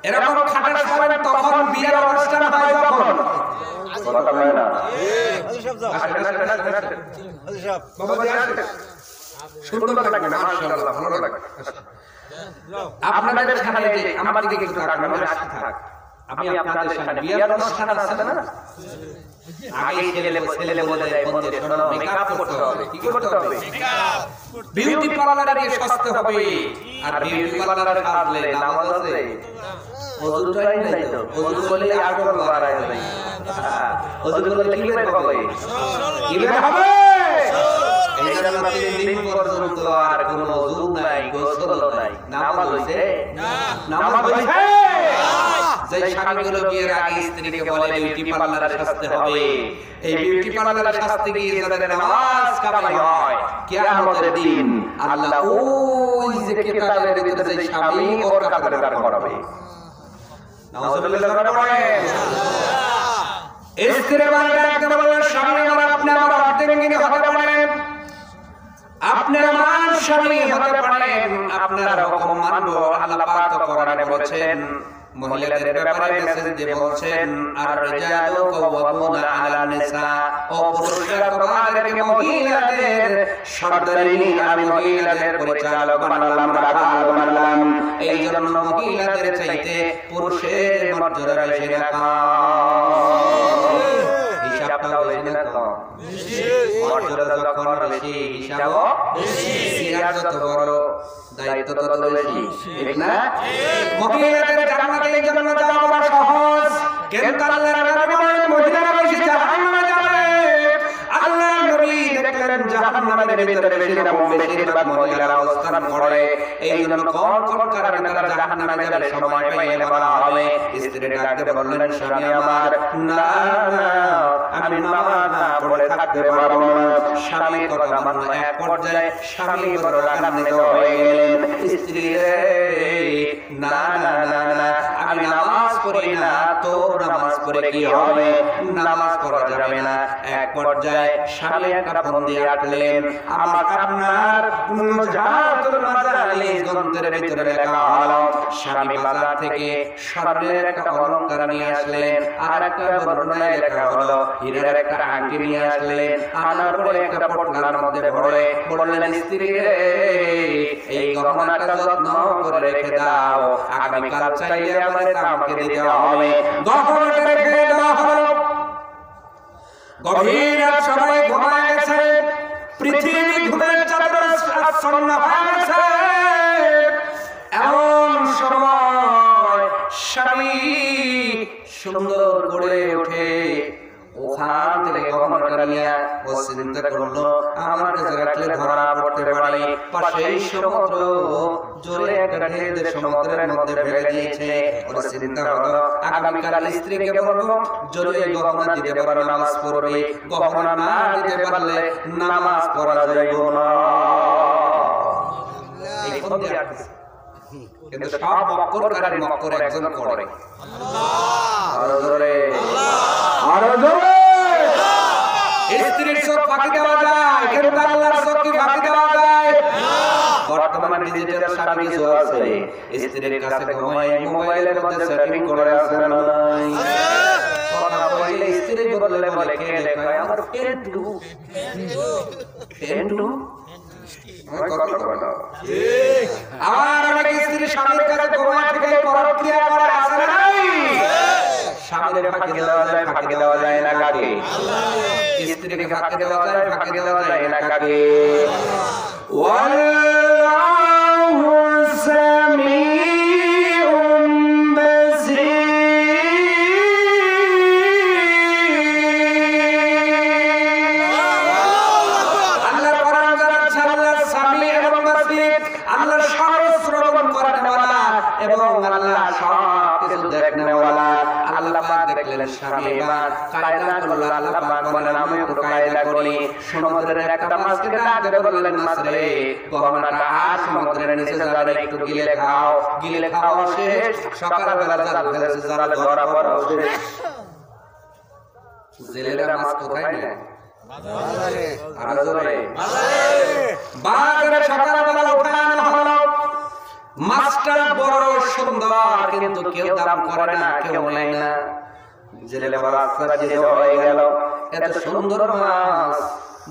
এরকম খাটের সময় তখন বিয়ের অনুষ্ঠান হয় যখন কথা বলে না সুন্দর লাগবে না মাশাআল্লাহ ভালো লাগবে আপনাদের খানে যে আমার দিকে একটু তাকান আমি আসি থাক আমি আপনাদের সামনে বিয়ের অনুষ্ঠান আছে না আগে ছেলে বলে বন্ধু শোনো মেকআপ করতে হবে কি করতে হবে মেকআপ বিউটি পার্লারে গিয়ে সাজতে হবে আর বিউটি পার্লারে সাজলে নামাজ আছে ওযুটাই নাই তো ওযু করলে আগল বাড়ায় যায় ওযু করলে কি হবে কি হবে এই জন্য 3 দিন পর্যন্ত আর কোনো ওযু নাই গোসল নাই নামাজ হইছে নামাজ হইছে যে স্বামীগুলো বিয়ের আগে স্ত্রীকে বলে বিউটি পার্লারে সাজতে হবে এই বিউটি পার্লারে সাজতে গিয়ে যাদের নামাজ কামাই হয় কিয়ামতের দিন আল্লাহ ওই যে কিতাবের ভিতরে যে স্বামী ওর কাতারে দাঁড় করাবে নাউজুবিল্লাহ পড়েন স্ত্রী বান্দা একদম বলেন স্বামী আমার আপনি আমার অর্ধেঙ্গিনী হতে পারেন আপনি আমার স্বামী হতে পারেন আপনার হুকুম মানব আল্লাহ পাক কোরআনে বলেছেন মহিলাদের ব্যাপারে মেসেজ দিয়ে বলছেন আর রিজালু কাওয়ামুনা আলা নিসা ও পুরুষরা তোমাদেরকে মহিলাদের সর্দারিনী আমি মহিলাদের পরিচালক বানালাম রাখাল বানালাম এই জন্য মহিলাদের চাইতে পুরুষের মর্যাদা বেশি রাখা হিসাবটা বেশি না তো মর্যাদা যখন বেশি হিসাবও বেশি সিরাত যত বড় দায়িত্ব তত বেশি ঠিক না মহিলাদের জান্নাতে জন্য যাওয়া সহজ কিন্তু আল্লাহর নবী বলেন মহিলারা বেশি জাহান্নামে যাবে আল্লাহর নবী দেখলেন জাহান্নামের ভিতরে বেশিরভাগ মহিলারা অবস্থান করে এই জন্য কোন কারণে তারা জাহান্নামে যাবে সময় পাইলে বলা হবে স্ত্রীর ডাকতে বললেন স্বামী আমার না আমি নামাজ না পড়ে থাকতে পারবো না স্বামী কথা মানো এক পর্যায়ে স্বামী বড় রাগান্বিত হয়ে গেলেন স্ত্রী রে না না না না আমি নামাজ পড়ি না তো নামাজ পড়ে কি হবে নামাজ পড়া যাবে না এক পর্যায়ে স্বামী একটা ফোন দিয়ে রাখলেন আমার আপনার জাহাতুল মাজালিস গ্রন্থের ভিতরে লেখা হলো স্বামী বাজার থেকে স্বর্ণের একটা অলংকার নিয়ে আসলেন আর একটা বর্ণনায় লেখা হলো হীরের একটা আংটি নিয়ে আসলেন আনার পরে একটা পটলার মধ্যে ভরে বললেন স্ত্রী রে এই গহনাটা যত্ন করে রেখে দাও আগামীকাল চাইলে আমাদের আমাকে দিতে হবে গহনাটা রেখে দেওয়া হলো গভীর রাত সবাই ঘুমায় গেছে পৃথিবী ঘুমের চাদরে আচ্ছন্ন হয়ে গেছে এমন সময় স্বামী সুন্দর করে ওঠে ওখান থেকে গহনাটা নিয়ে ও চিন্তা করলো আমার কাছে রাখলে ধরা পড়তে পারে পাশেই সমুদ্র জোরে একটা ঢেউ সমুদ্রের মধ্যে ফেলে দিয়েছে ওর চিন্তা হলো আগামীকাল স্ত্রীকে বলবো জোরে গহনা দিতে পারো নামাজ পড়বে গহনা না দিতে পারলে নামাজ পড়া যাবে না এই ফোন দিয়ে আসছে কিন্তু সব মক্করকারী মক্কর একজন করে আল্লাহ আর জোরে আর জোরে স্ত্রীর চোখ ফাঁকি দেওয়া যায় কিন্তু আল্লাহর চোখ কি ফাঁকি দেওয়া যায় বর্তমানে ডিজিটাল সার্ভিস কিছু আছে স্ত্রীর কাছে ঘুমায় মোবাইলের মধ্যে সেটিং করে আছে না নাই কথা বললে স্ত্রী বললে বলে কে লেখায় আমার পেন্টু পেন্টু আমার অনেক স্ত্রী স্বামীর কাছে ঘুমায় থেকে পরক্রিয়া করে আছে না নাই স্বামীর ফাঁকি দেওয়া যায় না কাকে স্ত্রীকে ফাঁকি দেওয়া যায় ফাঁকি দেওয়া যায় না কাকে ওয়াল্লাহু সামিউম বাসীর আল্লাহর কোরআন যারা আল্লাহর সামি এবং বাসীর আল্লাহর সর্বশ্রবণ করেনওয়ালা এবং আল্লাহ সব কিছু দেখনেওয়ালা আল্লাহ পাক দেখলেন স্বামী এবার কায়দা করলো আল্লাহ পাক বলেন আমি একটু কায়দা করি সমুদ্রের একটা মাছকে ডাক দিয়ে বললেন মাছ রে গহনাটা আর সমুদ্রের নিচে যাবে একটু গিলে খাও শেষ সকালবেলা জাল ফেলেছে জাল ধরা পড়া শেষ জেলেরা মাছ কোথায় নেয় বাজারে আর জোরে বাজারে সকালবেলা উঠানো হলো মাছটা বড় সুন্দর, কিন্তু কেউ দাম করে না, কেউ নেয় না। জেলে বড় আশ্চর্য হয়ে গেল, এত সুন্দর মাছ,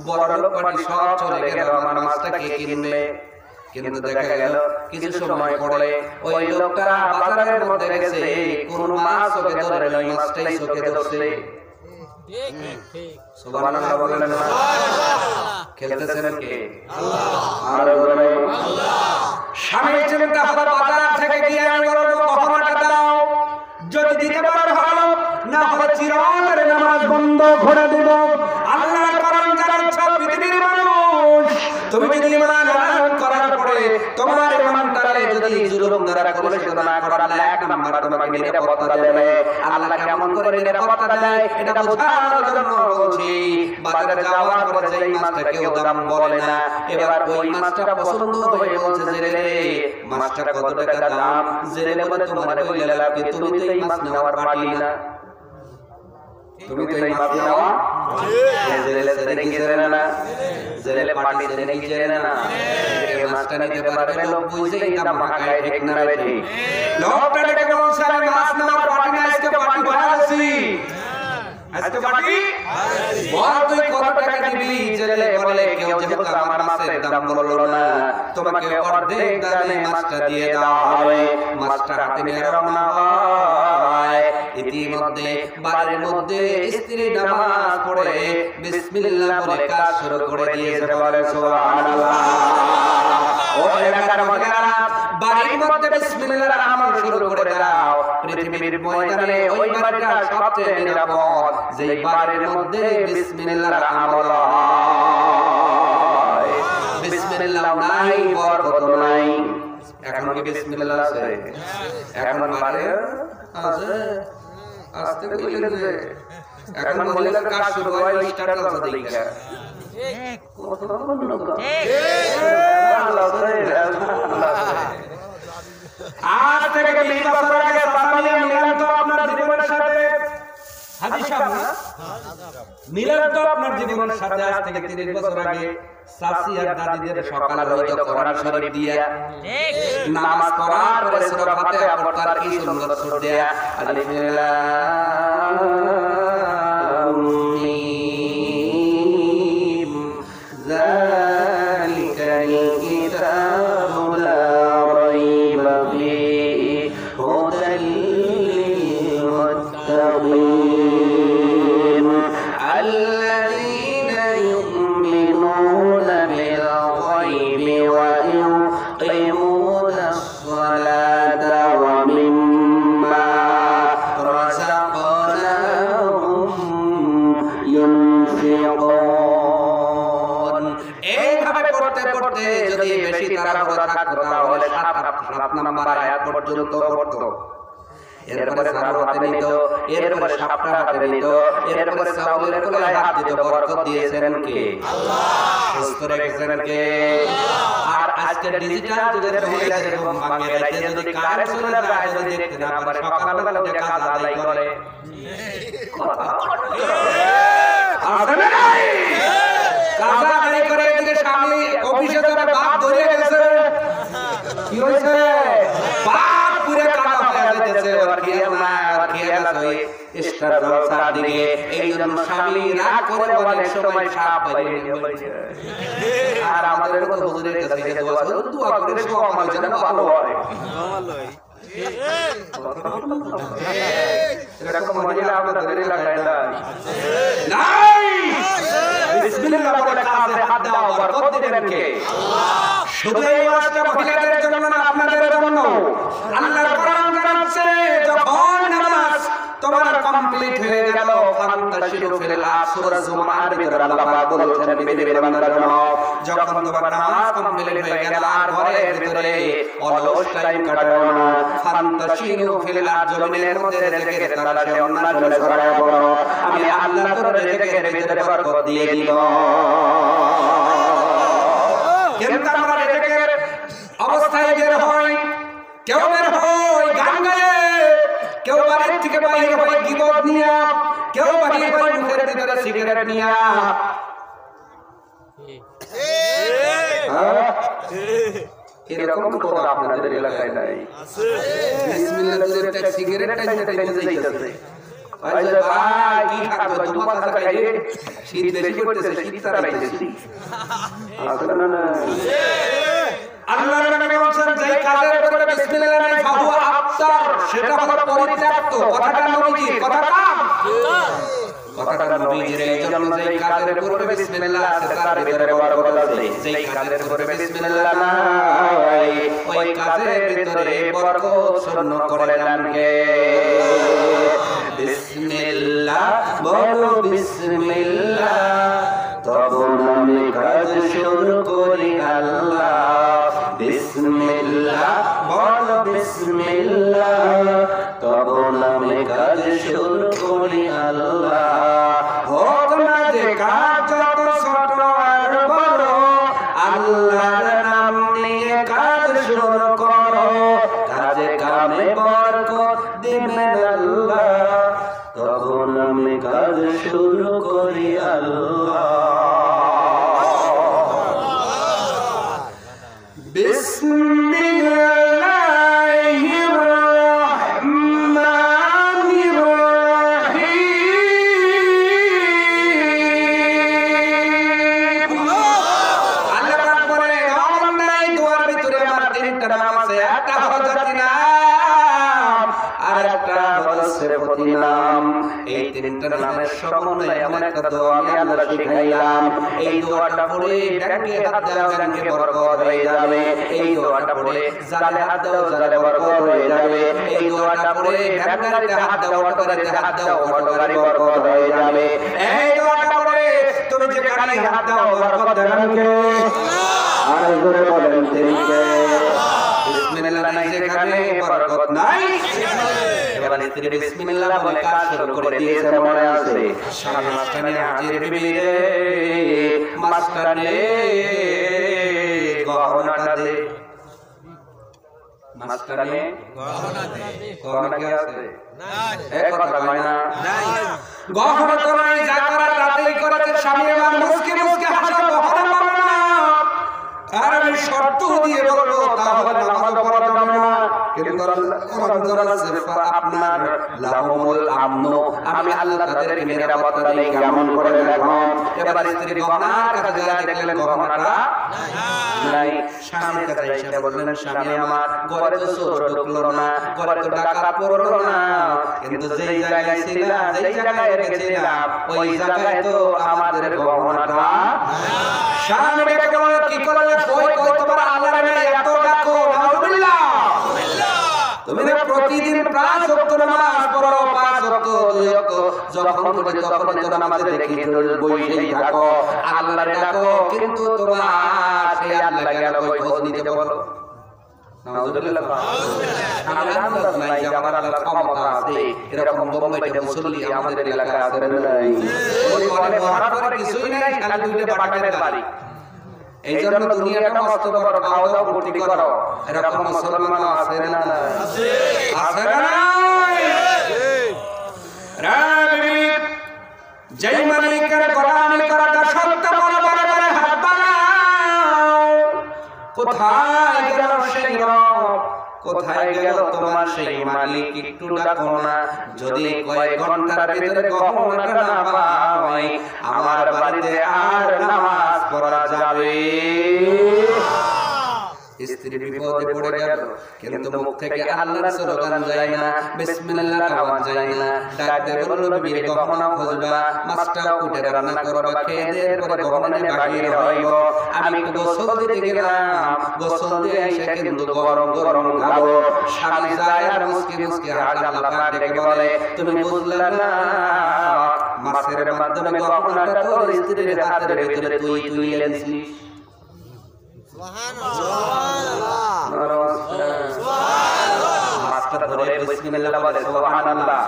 বড় লোক পাটি সব চলে গেল, আমার মাছটা কে কিনবে? কিন্তু দেখা গেল কিছু সময় পরে ওই লোকটা বাজারের মধ্যে গেছে, কোন মাছ ওকে ধরে ওই মাছটাই চোখে ধরছে। সুবহানাল্লাহ বলেন না? খেলতেছেন কে? আল্লাহ। আর বলে স্বামী চিন্তা হলো বাজার থেকে গিয়ে আমি বলবো কখনোটা দাও, যদি দিতে পারো ভালো, না হলে চিরতরে নামাজ বন্ধ করে দেব। আল্লাহর কোরআন জানাচ্ছ পৃথিবীর মানুষ, তুমি যদি ইমান করার পরে তোমার ইমানটারে যদি জুলুম দ্বারা কলুষিত না করার, এক নাম্বার তোমাকে নিরাপত্তা দেবে। আল্লাহ কেমন করে নিরাপত্তা দেয় এটা বোঝার জন্য বলছি। বাজারে যাওয়ার পরে যেই মাছটা কেউ দাম বলে না, এবার ওই মাছটা পছন্দ হয়ে বলছে জেলে মাছটা কত টাকা দাম? জেলে বলে তোমার কই লাভ কি, তুমি তো এই মাছ নেওয়ার পাটি না, তুমি তো এই মাছ নেওয়া জেলে জেলে কি জেলে না, জেলে পাটি জেলে কি জেলে না। এই মাছটা নিতে পারবে লোক বুঝেই দাম মাখায়, ঠিক না রে? ঠিক। লোকটা ডেকে বলছে আমি মাছ নেওয়ার পাটি না, আজকে পাটি বানাচ্ছি, আজকে পাটি বল তুই কত টাকা দিবি? জেলে বলে কেউ যেহেতু আমার মাছের দাম বললো না, তোমাকে অর্ধেক দামে মাছটা দিয়ে দেওয়া হবে। মাছটা হাতে নিয়ে রওনা হয়। ইতিমধ্যে বাড়ির মধ্যে স্ত্রী নামাজ পড়ে বিসমিল্লাহ বলে কাজ শুরু করে দিয়েছে। বলে সুবহানাল্লাহ। ও এলাকার মহিলারা, বাড়ির মধ্যে বিসমিল্লাহর আমল শুরু করে দাও। পৃথিবীর ময়দানে ওই বাড়িটা সবচেয়ে নিরাপদ যেই বাড়ির মধ্যে বিসমিল্লাহর আমল হয়। বিসমিল্লাহ নাই, বরকত নাই। এখন কি বিসমিল্লাহ আছে? এখন বাড়ি আছে, আস্তে কইলেন যে এখন মহিলাদের কাজ শুরু হয় স্টার্ট করতে দেখা। কত বন্ধ কর আজ থেকে 20 বছর আগে সালামিয়া মিলান তো আপনার জীবনের সাথে, হাজী সাহেব না মিলান তো আপনার জীবনের সাথে আজ থেকে 30 বছর আগে চাচি আর দাদিদের সকালে রইতো কোরআন শরীফ দিয়া, ঠিক নামাজ পড়ার পরে সূরা ফাতিহা পড়তার কি সুন্দর সুর দেয়া, আলিফ লাম মিম যালিকাল কিতাবু লা রাইবা ফীহি হুদাল লিল মুত্তাকিন আল্লাযীনা يؤمنون بالغيب ويقيمون الصلاة ومما رزقناهم ينفقون। এইভাবে করতে করতে যদি বেশি তাড়াহুড়ো থাকতো তাহলে 7 নম্বর আয়াত পর্যন্ত পড়তো। এরপরে ঝাড়ু হাতে নিত, এরপরে সাপটা হাতে নিত, এরপরে চাউলের কলায় হাত দিত। বরকত দিয়েছেন কে? আল্লাহ। সুস্থ রেখেছেন কে? আর আজকে ডিজিটাল যুগের মহিলাদের ঘুম ভাঙিয়ে রাখতে যদি কারেন্ট চলে যায়, যদি দেখতে না পারে, সকালবেলা উঠে কাজ আদায় করে। আছে না নাই? কাজ আদায় করে এদিকে স্বামী অফিসে যাবে, বাপ ধরে গেছে, কি হয়েছে? বাপ পুরো কাটা হয়ে যাচ্ছে, আর কি না আর কি আছে স্টার জলসার দিকে। এই জন্য স্বামী রাগ করে অনেক সময় সাপ বাইরে বলছে। আর আমাদের কত হুজুরের কাছে গিয়ে দোয়া করে সব আমার জন্য ভালো হয়। এরকম মহিলা আপনাদের এলাকায় নাই? বিসমিল্লাহ বলে কাজে হাত দাও, বরকত দিবেন কে? আল্লাহ। শুধু এই ওয়াজটা মহিলাদের জন্য না, আপনাদের জন্য। আল্লাহর কোরআন জানাচ্ছে যখন নামাজ তোমার কমপ্লিট হয়ে গেল, ফান্তাশিরু ফিল আরদ, সূরা জুমার ভিতরে আল্লাহ পাক বলেছেন পৃথিবীর বান্দার জন্য, যখন তোমার নামাজ কমপ্লিট হয়ে গেল আর ঘরের ভিতরে অলস টাইম কাটাও না, ফান্তাশিরু ফিল আরদ, জমিনের মধ্যে রিজিকের তালাশে অন্যের জন্য ছড়ায় পড়ো, আমি আল্লাহ তোর রিজিকের ভিতরে বরকত দিয়ে দিব। কিন্তু আমরা রিজিকের অবস্থায় বের হয়, কেউ বের হয় গান গায়ে, কেউ বাড়ির থেকে বাইরে হয় গীবত নিয়ে, কেউ বাড়ির হয় মুখের ভিতরে সিগারেট নিয়ে। এরকম কোন আপনাদের এলাকায় নাই? বিসমিল্লাহ দিয়ে একটা সিগারেট টাইতে যাইতেছে। ভাই ভাই কি খাবে? তোমার কাছে খাইয়ে শীত বেশি করতেছে, শীত তাড়াইতেছি। আসলে না আল্লাহর নবী বলেন যে কাজের উপরে বিসমিল্লাহ নাই ফাহুয়া আফতার, সেটা হলো পরিত্যক্ত। কথাটা নবীজির কথাটা নবীজির। এইজন্য যে কাজের উপরে বিসমিল্লাহ আছে তার ভিতরে বরকত আছে, যেই কাজের উপরে বিসমিল্লাহ নাই ওই কাজের ভিতরে বরকত শূন্য করে দেন কে? বিসমিল্লাহ বলো বিসমিল্লাহ, তখন আমি কাজ শুরু করি আল্লাহ। বিসমিল্লাহ বলো বিসমিল্লাহ, তখন আমি কাজ শুরু করি আল্লাহ। হোক না যে কাজ যত ছোট আর বড়, আল্লাহর নাম নিয়ে কাজ শুরু করো, কাজে কামে বরকত দিবেন আল্লাহ, তখন আমি কাজ শুরু করি আল্লাহ। বিসমিল্লাহির রহমানির রহিম। আল্লাহ পাক বলে এই দোয়ার ভিতরে আমার তিনটা নাম আছে, একটা হলো জাতি নাম, আর একটা হলো সিফাতি নাম। এই তিনটা নামের সমন্বয়ে এমন একটা দোয়া আমি আল্লাহ শিখাইলাম। এই দোয়াটা পড়ে ব্যাংকে হাত দাও, ব্যাংকে বরকত হয়ে যাবে। এই দোয়াটা পড়ে জালে হাত দাও, জালে বরকত হয়ে যাবে। এই দোয়াটা পড়ে ব্যাংকারিতে হাত দাও, অটোগাড়িতে হাত দাও, অটোগাড়ি বরকত হয়ে যাবে। এই দোয়াটা পড়ে তুমি যে গাড়ি হাত দাও, বরকত দেন কে? আর জোরে বলেন তিনি কে? বিসমিল্লাহ নাই যেখানে বরকত নাই। এবার স্ত্রী বিসমিল্লাহ বলে কাজ শুরু করে দিয়েছে, মনে আছে? স্বামী মাস্টারে হাজির বিবি রে, মাস্টারে গহনাটা দে, মাস্টারে গহনা দে। গহনা কি আছে? নাই। এক কথা কয় না, নাই। গহনা তো নাই, যা করার রাতেই করেছে। স্বামী আমার মুসকে মুসকে হাসা, গহনা পাবে না। আর আমি শর্ত দিয়ে বলবো তাহলে নামাজ পড়া যাবে না। কিন্তু আপনার লাহুমুল আমন, আমি আল্লাহ তাদেরকে নিরাপত্তা দেই। কেমন করে দেখুন। এবার স্ত্রী গহনার কাছে যায়, দেখলেন গহনাটা নাই। স্বামীর কাছে এসে বললেন স্বামী আমার, ঘরে তো চোর ঢুকলো না, ঘরে তো ডাকাত পড়লো না, কিন্তু যেই জায়গায় ছিলাম, যেই জায়গায় রেখেছিলাম ওই জায়গায় তো আমাদের গহনাটা। স্বামী ডেকে বলল কি করলে? কই কই তোমার আল্লাহর নামে এত ডাকো, নাউজুবিল্লাহ। তুমি না প্রতিদিন 5 ওয়াক্ত নামাজ পড়ো, 5 ওয়াক্ত 2 ওয়াক্ত, যখন তুমি তখন তো নামাজে দেখি বসেই থাকো, আল্লাহরে ডাকো, কিন্তু তোমার সেই আল্লাহ গেল ওই খোঁজ নিতে বলো। নাউজুবিল্লাহ। আমার আন্দাজ নাই যে আমার আল্লাহর ক্ষমতা আছে। এরকম বোম্বাইতে মুসল্লি আমাদের এলাকায় আছে না নাই? ওই বলে মরার পরে কিছুই নাই, খালি দুইটা বাটামের বাড়ি। এই জন্য দুনিয়াটা মস্ত করো, খাওয়া দাও, ফুর্তি করো। এরকম মুসলমান আছে না? আছে। আছে না? যেই মালিকের গোলামি করাটা সত্য বড় বড় বড় হাত বাড়াও। কোথায় গেল সেই রব? কোথায় গেল তোমার সেই মালিক? একটু ডাকো না। যদি কয়েক ঘন্টার ভিতরে গহনাটা না পাই, আমার বাড়িতে আর নামাজ পড়া যাবে। স্ত্রী বিপদে পড়ে গেল, কিন্তু মুখ থেকে আল্লাহর স্লোগান যায় না, বিসমিল্লাহ আওয়াজ যায় না। ডাকতে বলল বিবি গহনা খুঁজবা, মাছটা কুটে রান্না করবা, খেয়ে দিয়ে পরে গহনা নিয়ে বাহির হইব। আমি একটু গোসল দিতে গেলাম, গোসল দিয়ে এসে কিন্তু গরম গরম খাবো। স্বামী যায় আর মুসকি মুসকি হাসে। আল্লাহ পাক ডেকে বলে তুমি বুঝলে না, মাছের মাধ্যমে গহনাটা তোর স্ত্রীর হাতের ভিতরে তুই তুলে এনেছিস। মাছটা ধরে বিসমিল্লাহ বলে, সুবহানাল্লাহ।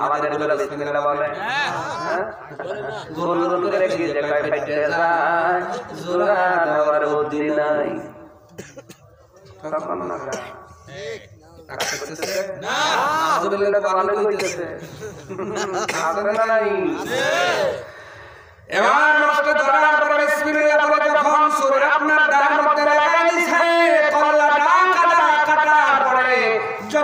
আমাদের বলে বিসমিল্লাহ বলে, গুরু গুরু করে কি যে কয় ফাইটে যায়, জোরা দেওয়ার বুদ্ধি নাই। তখন না ঠিক আকতেছে না, আযুবিল্লাহ বানানো হইতেছে আসলে না নাই। এবার মাছটা ধরার পরে বিসমিল্লাহ বলে যখন সূরা আপনার ডান মধ্যে লাগাই দিয়েছে,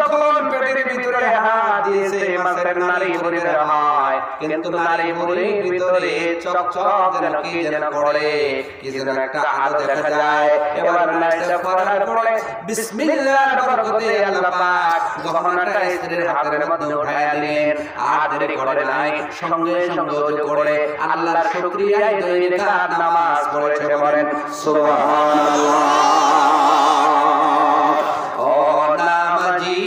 যখন পেটের ভিতরে হাত দিয়েছে মাছের নাড়ি ভরে দেওয়া হয়, কিন্তু নাড়ি ভরির ভিতরে চকচক যেন কি যেন করে, কি যেন একটা আলো দেখা যায়। এবার নাড়িটা করার পরে বিসমিল্লাহর বরকতে আল্লাহ পাক গহনাটা স্ত্রীর হাতের মধ্যে উঠায় দিলেন। আর দেরি করে নাই, সঙ্গে সঙ্গে ওযু করে আল্লাহর শুকরিয়ায় 2 রাকাত নামাজ পড়েছে। বলেন সুবহানাল্লাহ। ও নামাজি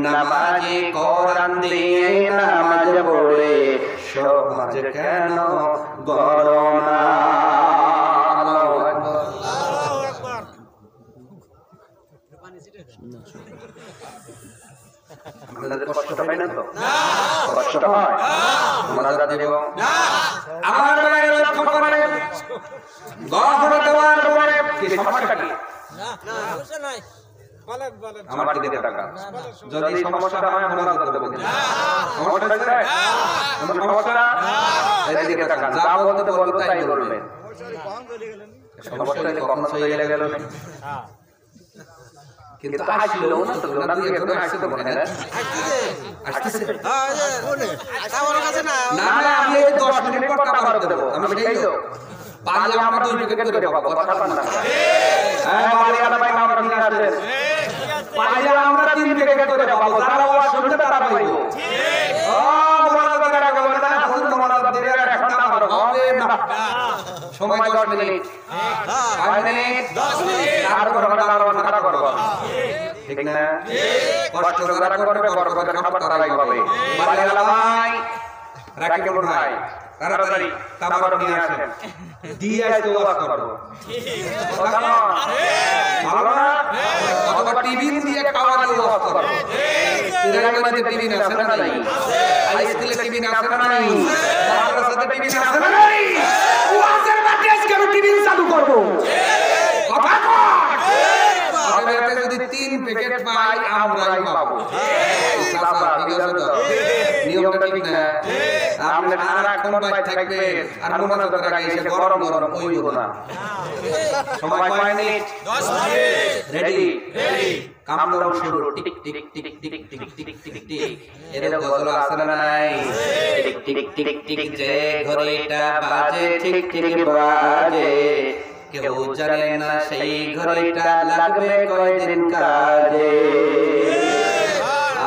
নামাজি কোরআন দিয়ে নামাজ পড়ে সমাজ কেন গড়ো না। আল্লাহু আকবার। আপনাদের কষ্ট হয় না তো? কষ্ট হয়? মোনাজাত দেব না। আমার ভাইরা লক্ষ্য করেন, গহনা দেওয়ার পরে কি সমস্যা কি? না না সমস্যা নাই। বলেন আমার দিকে টাকা যদি সমস্যা হয় মোনাজাত দেব না। সমস্যা আছে? কোনো সমস্যা না? এই দিকে টাকা যা বলতে বলবো তাই বলবেন। সমস্যা হলে কখন সই গেলে গেল না। হ্যাঁ কিন্তু আসলো না তো, না দুই একজন আসছে তো মনে হয় আসতেছে। হ্যাঁ কোনে আমার কাছে না না, আমি এই 10 মিনিট পর আবার দেব। আমি সেই লোক পারলে আমরা 2 প্যাকেট করে পাবো, কথা বল না। হ্যাঁ বাড়িওয়ালা ভাই নাম নিয়ে আসেন, পারলে আমরা 3 প্যাকেট করে পাবো, যারা ওয়াজ শুনতে তারা পাইবো। ঠিক ও মোনাজাত করে রাখো না, হুজুর মোনাজাত দিয়ে এখন না পারো হবে না। সময় 10 মিনিট। হ্যাঁ 5 মিনিট 10 মিনিট আর ঘন্টা আর ঘন্টা করব। ঠিক না? কষ্ট যারা করবে বরকত খাবার তারাই পাবে। বাড়িওয়ালা ভাই রাকিব ভাই তাড়াতাড়ি তামার নিয়ে আসেন, দিয়ে আজকে ওয়াজ করব। কথা না ভালো না? অথবা টিভি দিয়ে খাওয়া দিয়ে ওয়াজ করব। এর মধ্যে টিভি আছে না নাই? হাই স্কুলে টিভি আছে না নাই? মাদ্রাসাতে টিভি আছে না নাই? ওয়াজের মাঠে আজকে আমি টিভি চালু করব। কথা কর। আপনারা যদি 3 প্যাকেট পাই আমরাই পাবো। সাফা ঠিক আছে তো? নিয়মটা ঠিক না? আপনি সারাক্ষণ বাইরে থাকবেন আর মোনাজাতের আগে এসে গরম গরম হইব না। সময় কয় মিনিট? 10 মিনিট। রেডি রেডি কামড়াও শুরু। Tick tick tick tick tick tick tick tick এর গজল আছে না নাই? টিক টিক টিক টিক যে ঘড়িটা বাজে ঠিক ঠিক বাজে, কেউ জানে না সেই ঘড়িটা লাগবে কয়দিন কাজে।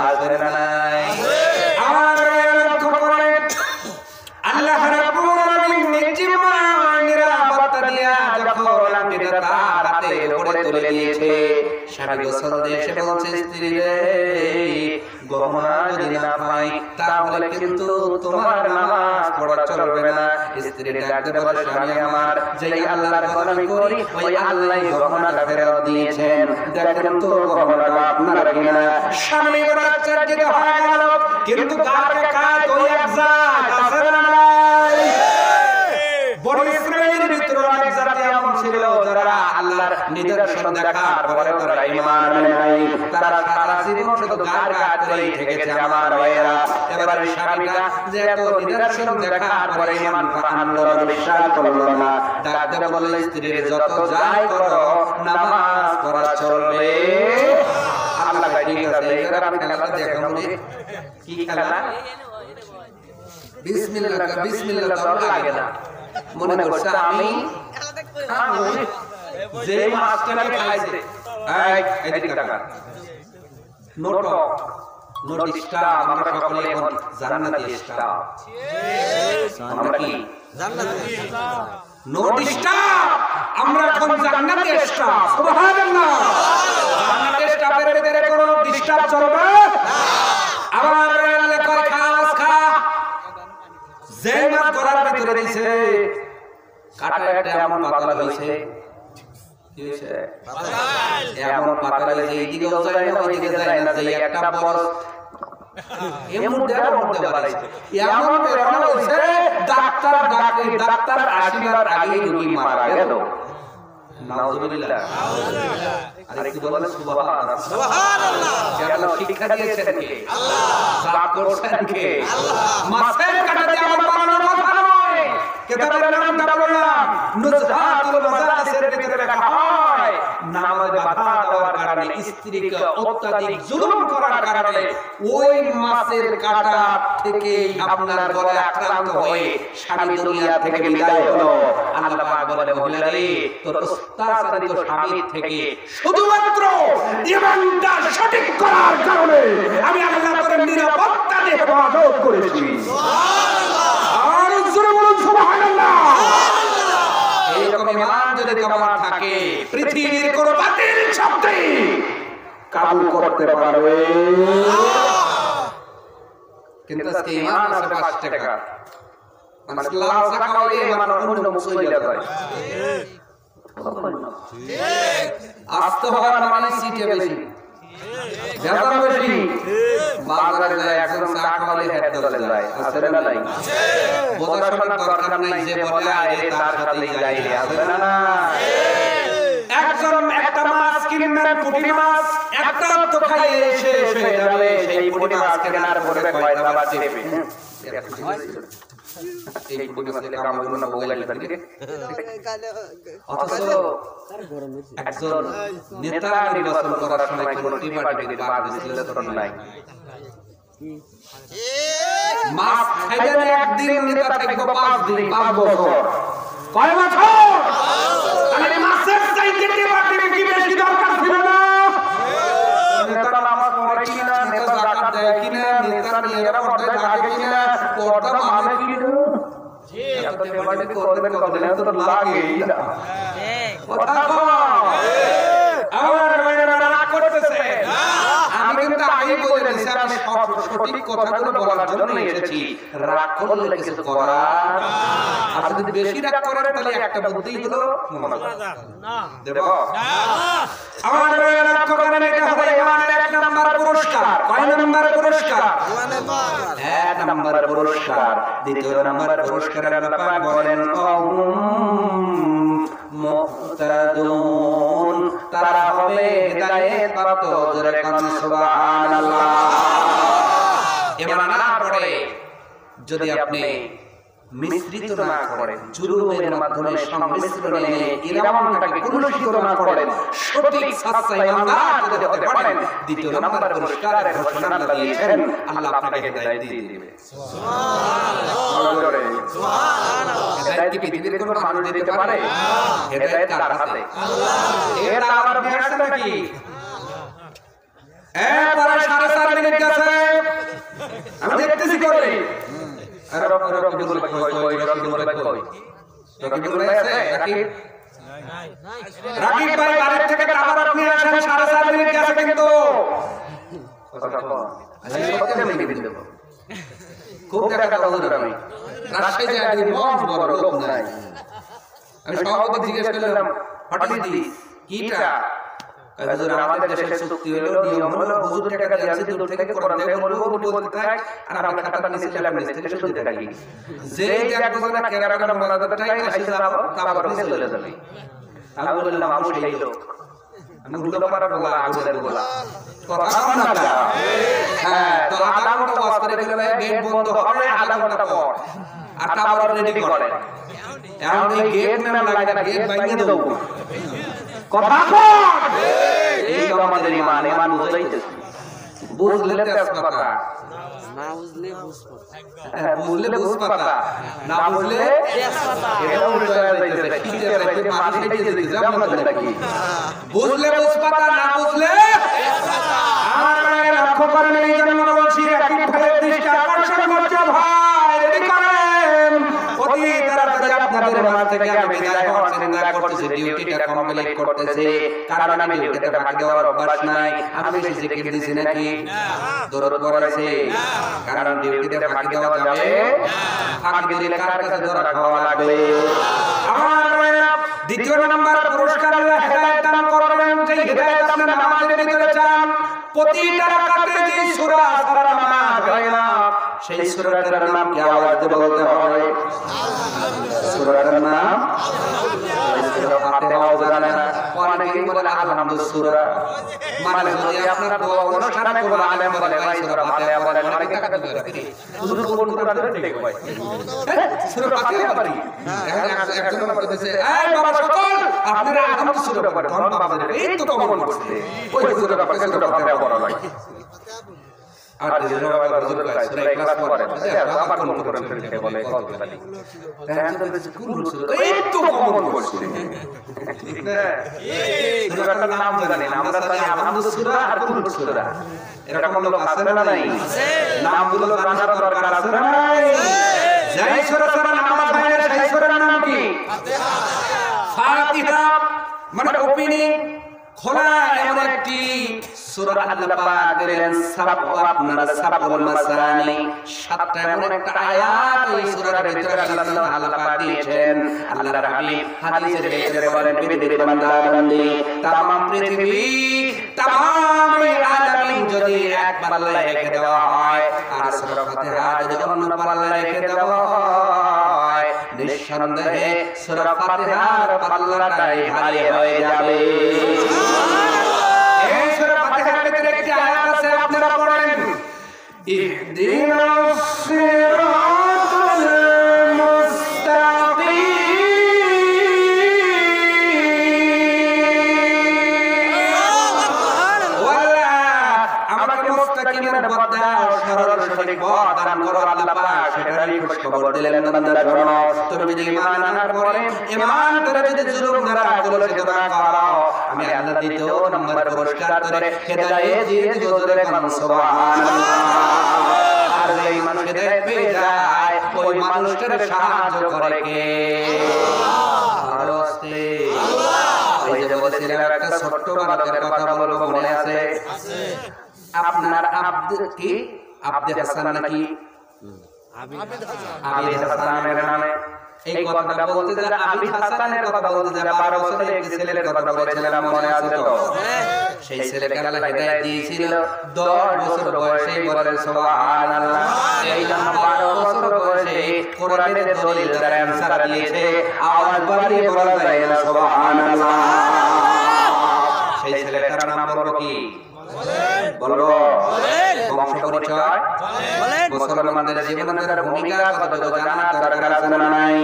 আছে না নাই? আমার লক্ষ্য করেন, আল্লাহ রাব্বুল আলামিন নিজিমান নিরাপত্তা দিয়া যখন আংটিটা তার হাতের উপরে তুলে দিয়েছে, স্বামী গোসল দিয়ে এসে বলছে, স্ত্রী রে গহনা যদি না পাই তাহলে কিন্তু তোমার নামাজ পড়া চলবে না। স্ত্রী ডাকতে বলে, স্বামী আমার, যেই আল্লাহর গোলামি করি ওই আল্লাহই গহনাটা ফেরত দিয়েছেন, দেখেন তো গহনাটা আপনারা কিনা। স্বামী বড় আশ্চর্যিত হয়ে গেল, কিন্তু কার কাজ ওই এক জাত আছে না নাই? বড় ইসরায়েলের ভিতরে অনেক জাতি এমন ছিল যারা আল্লাহর নিদর্শন দেখার পরেও তারা ঈমান আনে নাই। তারা সারা জীবন শুধু গার কাজ করেই থেকেছে। আমার ভাইয়েরা, এবার স্বামীটা যে এত নিদর্শন দেখার পরে ঈমান আনলো না, বিশ্বাস করলো না, ডাকতে বলল, স্ত্রীর যত যাই করো নামাজ পড়া চলবে। আল্লাহ ঠিক আছে, এবার আমি খেলাটা দেখাবো। কি খেলা? বিসমিল্লাহ বিসমিল্লাহ তো লাগে না। মনে করছে আমি যে মাছটা খাইছে এই দিকে টাকা নোট নোট স্টার। আমরা সকলে এখন জান্নাতি স্টার। আমরা কি জান্নাতি নোট স্টার? আমরা এখন জান্নাতি স্টার। সুবহানাল্লাহ। জান্নাতি স্টারের ভিতরে কোনো ডিস্টার্ব চলবে না। আমার আল্লাহ কয় খাস খা, যে মাছ গলার ভিতরে দিয়েছে কাটা একটা এমন পাতলা হয়েছে, কি হয়েছে? এমন পাতলা হয়েছে, এইদিকেও যায় না ওইদিকে যায় না, যে একটা বড় এমন বাড়াইছে, এমন বেরোনো হয়েছে ডাক্তার আসিবার আগেই রোগী মারা গেল। নাউজুবিল্লাহ। আর একটু বলেন সুবহানাল্লাহ। সুবহানাল্লাহ। কেন শিক্ষা দিয়েছেন কে? আল্লাহ। জাত করছেন কে? আল্লাহ। মাছের কাটা দিয়ে আমার বানানোর কথা নয়। কিতাবের নামটা বললাম, নুজহাতুল মাজালিসের ভিতরে লেখা হয় নামাজে বাধা দেওয়ার কারণে, স্ত্রীকে অত্যাধিক জুলুম করার কারণে ওই মাছের কাঁটা থেকে আপনার গলায় আক্রান্ত হয়ে স্বামী দুনিয়া থেকে বিদায় হলো। আল্লাহ পাক বলে, মহিলা রে, তোর অত্যাচারিত স্বামী থেকে শুধুমাত্র ঈমানটা সঠিক করার কারণে আমি আল্লাহ তোর নিরাপত্তা দিয়ে হেফাজত করেছি। সুবহানাল্লাহ। আর জোরে বলুন সুবহানাল্লাহ। এইরকম ঈমান যদি তোমার থাকে, পৃথিবীর কোন বাতিল শক্তি কাবু করতে পারবে। কিন্তু আজকে ঈমান আছে 5 টাকা, মানে লাল চা খাওয়ালে ঈমান অন্য মুসলিম হয়ে যায়। ঠিক। আস্তে হওয়ার মানে সিটে বেশি, বেতন বেশি। বাজারে যায় একজন চা খাওয়ালে হেড চলে যায়, আছে না নাই? বোঝাশোনার দরকার নাই, যে বলে আরে তার সাথেই যাই, আছে না? একজন একটা মাছ কিনবেন, পুঁটি মাছ, একটা তো খাইয়ে শেষ হয়ে যাবে। সেই পুঁটি মাছ কেনার পরে কয়টা বাঁচবে? এই পুঁটি মাছের কাম হইল না, বলে লাগবে নাকি? অথচ একজন নেতা নির্বাচন করার সময় কোন টিমাটিতে বাদ বিশ্লেষণ নাই। মাছ খাইবেন একদিন, নেতা থাকবে 5 দিন, 5 বছর। কয় বছর? তাহলে মাছের চাইতে টিমাটিতে কি বেশি দরকার ছিল না? নেতা নামাজ পড়ে কিনা, নেতা যাকাত দেয় কিনা, নেতা নিজেরা পর্দায় থাকে কিনা, পর্দা মানে কি? এত টিমাটিতে করবেন কতদিন তো লাগেই না। কথা আমার মেয়েরা রাগ করতেছে। আমি কিন্তু আগেই বলে দিয়েছি, আমি সঠিক কথাগুলো বলার জন্য এসেছি। রাগ করলে কিছু করার, আর যদি বেশি রাগ করেন তাহলে একটা বুদ্ধি হলো মনে না দেব। আমার মেয়েরা রাগ করেন, এটা হবে ঈমানের 1 নাম্বার পুরস্কার। কয় নাম্বার পুরস্কার? 1 নাম্বার পুরস্কার। দ্বিতীয় নাম্বার পুরস্কার আল্লাহ পাক বলেন, মুহতাদুন, তারা হবে হিদায়াত প্রাপ্ত। জোরে কান সুবহানাল্লাহ। এবার আনার পরে যদি আপনি মিশ্রিত না করেন, জুলুমের মাধ্যমে সংমিশ্রণ এনে ঈমানটাকে কলুষিত না করেন, সঠিক সচ্চা ঈমানদার যদি হতে পারেন, দ্বিতীয় নাম্বার পুরস্কারের ঘোষণা আল্লাহ দিয়েছেন, আল্লাহ আপনাকে হিদায়াত দিয়ে দিবে। সুবহানাল্লাহ। সুবহানাল্লাহ। হিদায়াত কি পৃথিবীর কোনো মানুষ দিতে পারে? হিদায়াত কার হাতে? আল্লাহ। এটা আবার বিয়াস নাকি? পরে 4.5 মিনিট গেছে, আমি দেখতেছি করে। আরে রকিবুল ভাই কই? রকিবুল ভাই কই? রকিবুল ভাই আছে? রাকিব ভাই বাড়ি থেকে খাবার নিয়ে আসেন, 4.5 মিনিট গেছে কিন্তু। খুব টাকা হুজুর, আমি রাজশাহী যায়, আমি মঞ্চ বড় লোক নাই। আমি সভাপতি জিজ্ঞেস করলাম, হঠাৎ কিটা? হুজুর আমাদের দেশের চুক্তি হলো, নিয়ম হলো, হুজুর টাকা দিয়েছে, দূর থেকে কোরআন থেকে বলবো, উনি বলতে থাক, আর আমরা খাতা নিচে ছিলাম, নিচে থেকে শুনতে থাকি। যেই দেখবো না কেরা কেরা মোনাজাতের টাইম আসে যাবো, তারপর নিচে চলে যাবে। আমি বললাম, আমি সেই লোক, আমি উল্টো পাড়ার গোলা, আগুনের গোলা। কথা না? হ্যাঁ, তো আধা ঘন্টা ওয়াজ করে গেলে গেট বন্ধ হবে আধা ঘন্টা পর, আর তারপর রেডি করে। এখন এই গেট ম্যান লাগে না, গেট ভাঙিয়ে দেবো। কথা বল। এই তো আমাদের ঈমান, ঈমান বুঝাইতেছে। বুঝলে তেজ কথা, না বুঝলে বুঝ কথা। হ্যাঁ, বুঝলে বুঝ কথা, না বুঝলে তেজ কথা। এটা উল্টো হয়ে যাইতেছে, শীতের রাতে মাটি খাইতে যাইতেছে আপনাদের নাকি? বুঝলে বুঝ কথা, না বুঝলে তেজ কথা। আমার মায়ের লক্ষ্য করেন, এই জন্য বলছি, রাকিব ভাইয়ের দৃষ্টি আকর্ষণ করছে। ভাই রেডি করেন, অতি তাড়াতাড়ি আপনাদের মাঝ থেকে আমি বিদায় হওয়ার চিন্তা করতেছি, ডিউটিটা কমপ্লিট করতেছি। কারণ আমি ডিউটিতে ফাঁকি দেওয়ার অভ্যাস নাই। আমি বেশি জিকির দিছি নাকি? দরদ পড়াইছি। কারণ ডিউটিতে ফাঁকি দেওয়া যাবে না। ফাঁকি দিলে কার কাছে ধরা খাওয়া লাগবে? আমার মায়েরা, দ্বিতীয় নাম্বার পুরস্কার আল্লাহ হিদায়াত দান করবেন। যে হিদায়াত আপনি নামাজের ভিতরে চান, প্রতিটা রাকাতে যে সূরা সারা নামাজ হয় না, সেই সূরাটার নাম কি আওয়াজ দিয়ে বলতে হয়? সূরাটার নাম ফাতিহা। জানেন? অনেকেই বলে আলহামদুলিল্লাহ সূরা, মানে যদি আপনার দোয়া অনুষ্ঠানে কোনো আলেম বলে ভাই সূরা ফাতিহা বলেন, অনেকে টাকা দিবে শুধু কোন সূরা ধরে ঠিক ভাই সূরা ফাতিহা পারি। একজন বলতেছে এই বাবা সকল আপনারা আলহামদুলিল্লাহ সূরা পড়েন, ধন বাবাদের এই তো কমন করতে ওই সূরা ফাতিহা পড়া লাগে। আর যদি বাবা রসুল কাছে সূরা ইখলাস পড়েন আবার কোন কোরআন শরীফে বলে কত জানি তাহলে তো কোন সূরা এই তো কমন করতে ঠিক না, এই সূরাটার নাম জানি না আমরা, জানি আলহামদুলিল্লাহ সূরা আর কোন সূরা, এরকম লোক আছে না নাই? নামগুলো জানার দরকার আছে না নাই? যেই সূরা নামাজ হয় না সেই সূরার নাম কি? ফাতিহা। মানে ওপেনিং খোলা এমন একটি সূরা আল্লাহ পাক দিলেন আপনারা সাবুল মাসানি, সাতটা এমন একটা আয়াত ওই সূরার ভিতরে আল্লাহ পাক দিয়েছেন। আল্লাহর হাবিব হাদিসের ভিতরে বলেন পৃথিবীর বান্দা বান্দি তাম পৃথিবী তাম আলামিন যদি এক পাল্লায় রেখে দেওয়া হয় আর সূরা ফাতিহা যদি অন্য পাল্লায় রেখে দেওয়া হয় নিঃসন্দেহে সূরা ফাতিহার পাল্লাটাই ভারী হয়ে যাবে। এই সূরা ফাতিহার ভিতরে একটি আয়াত আছে আপনারা পড়েন, ইহদিনাস সিরাতাল মুস্তাকিম। আমাকে মুস্তাকিমের পথ দাও, সরল সঠিক পথ দান করো আল্লাহ পাক। সেটারই খবর দিলেন বান্দারা শোনো, তুমি যদি ঈমান আনার পরে ঈমান করে যদি জুলুম দ্বারা কলুষিত না করো আমি আল্লাহ দ্বিতীয় নম্বর পুরস্কার করে হেদায়েত দিয়ে দিব। জোরে বলুন সুবহানাল্লাহ। আর এই মানুষ হেদায়েত পেয়ে যায় ওই মানুষের সাহায্য করে কে? আল্লাহ। ওই যে বলেছিলাম একটা ছোট্ট বালকের কথা বলবো, মনে আছে? আপনার আব্দুল কি আব্দে হাসান নাকি আবিদ হাসানের নামে এই কথাটা বলতে যে আবিদ হাসানের কথা বলতে যে 12 বছরের এক ছেলের কথা বলেছিলাম, মনে আছে তো? সেই ছেলেকে আল্লাহ হিদায়াত দিয়েছিল 10 বছর বয়সে, বলেন সুবহানাল্লাহ। এই জন্য 12 বছর বয়সে কোরআনের দলিল দ্বারা আনসার দিয়েছে, আওয়াজ বাড়িয়ে বলা যায় না সুবহানাল্লাহ। সেই ছেলেটার নাম বলো কি? বলো বংশ পরিচয়, মুসলমানদের জীবনের ভূমিকা কতটুকু জানা দরকার আছে না নাই?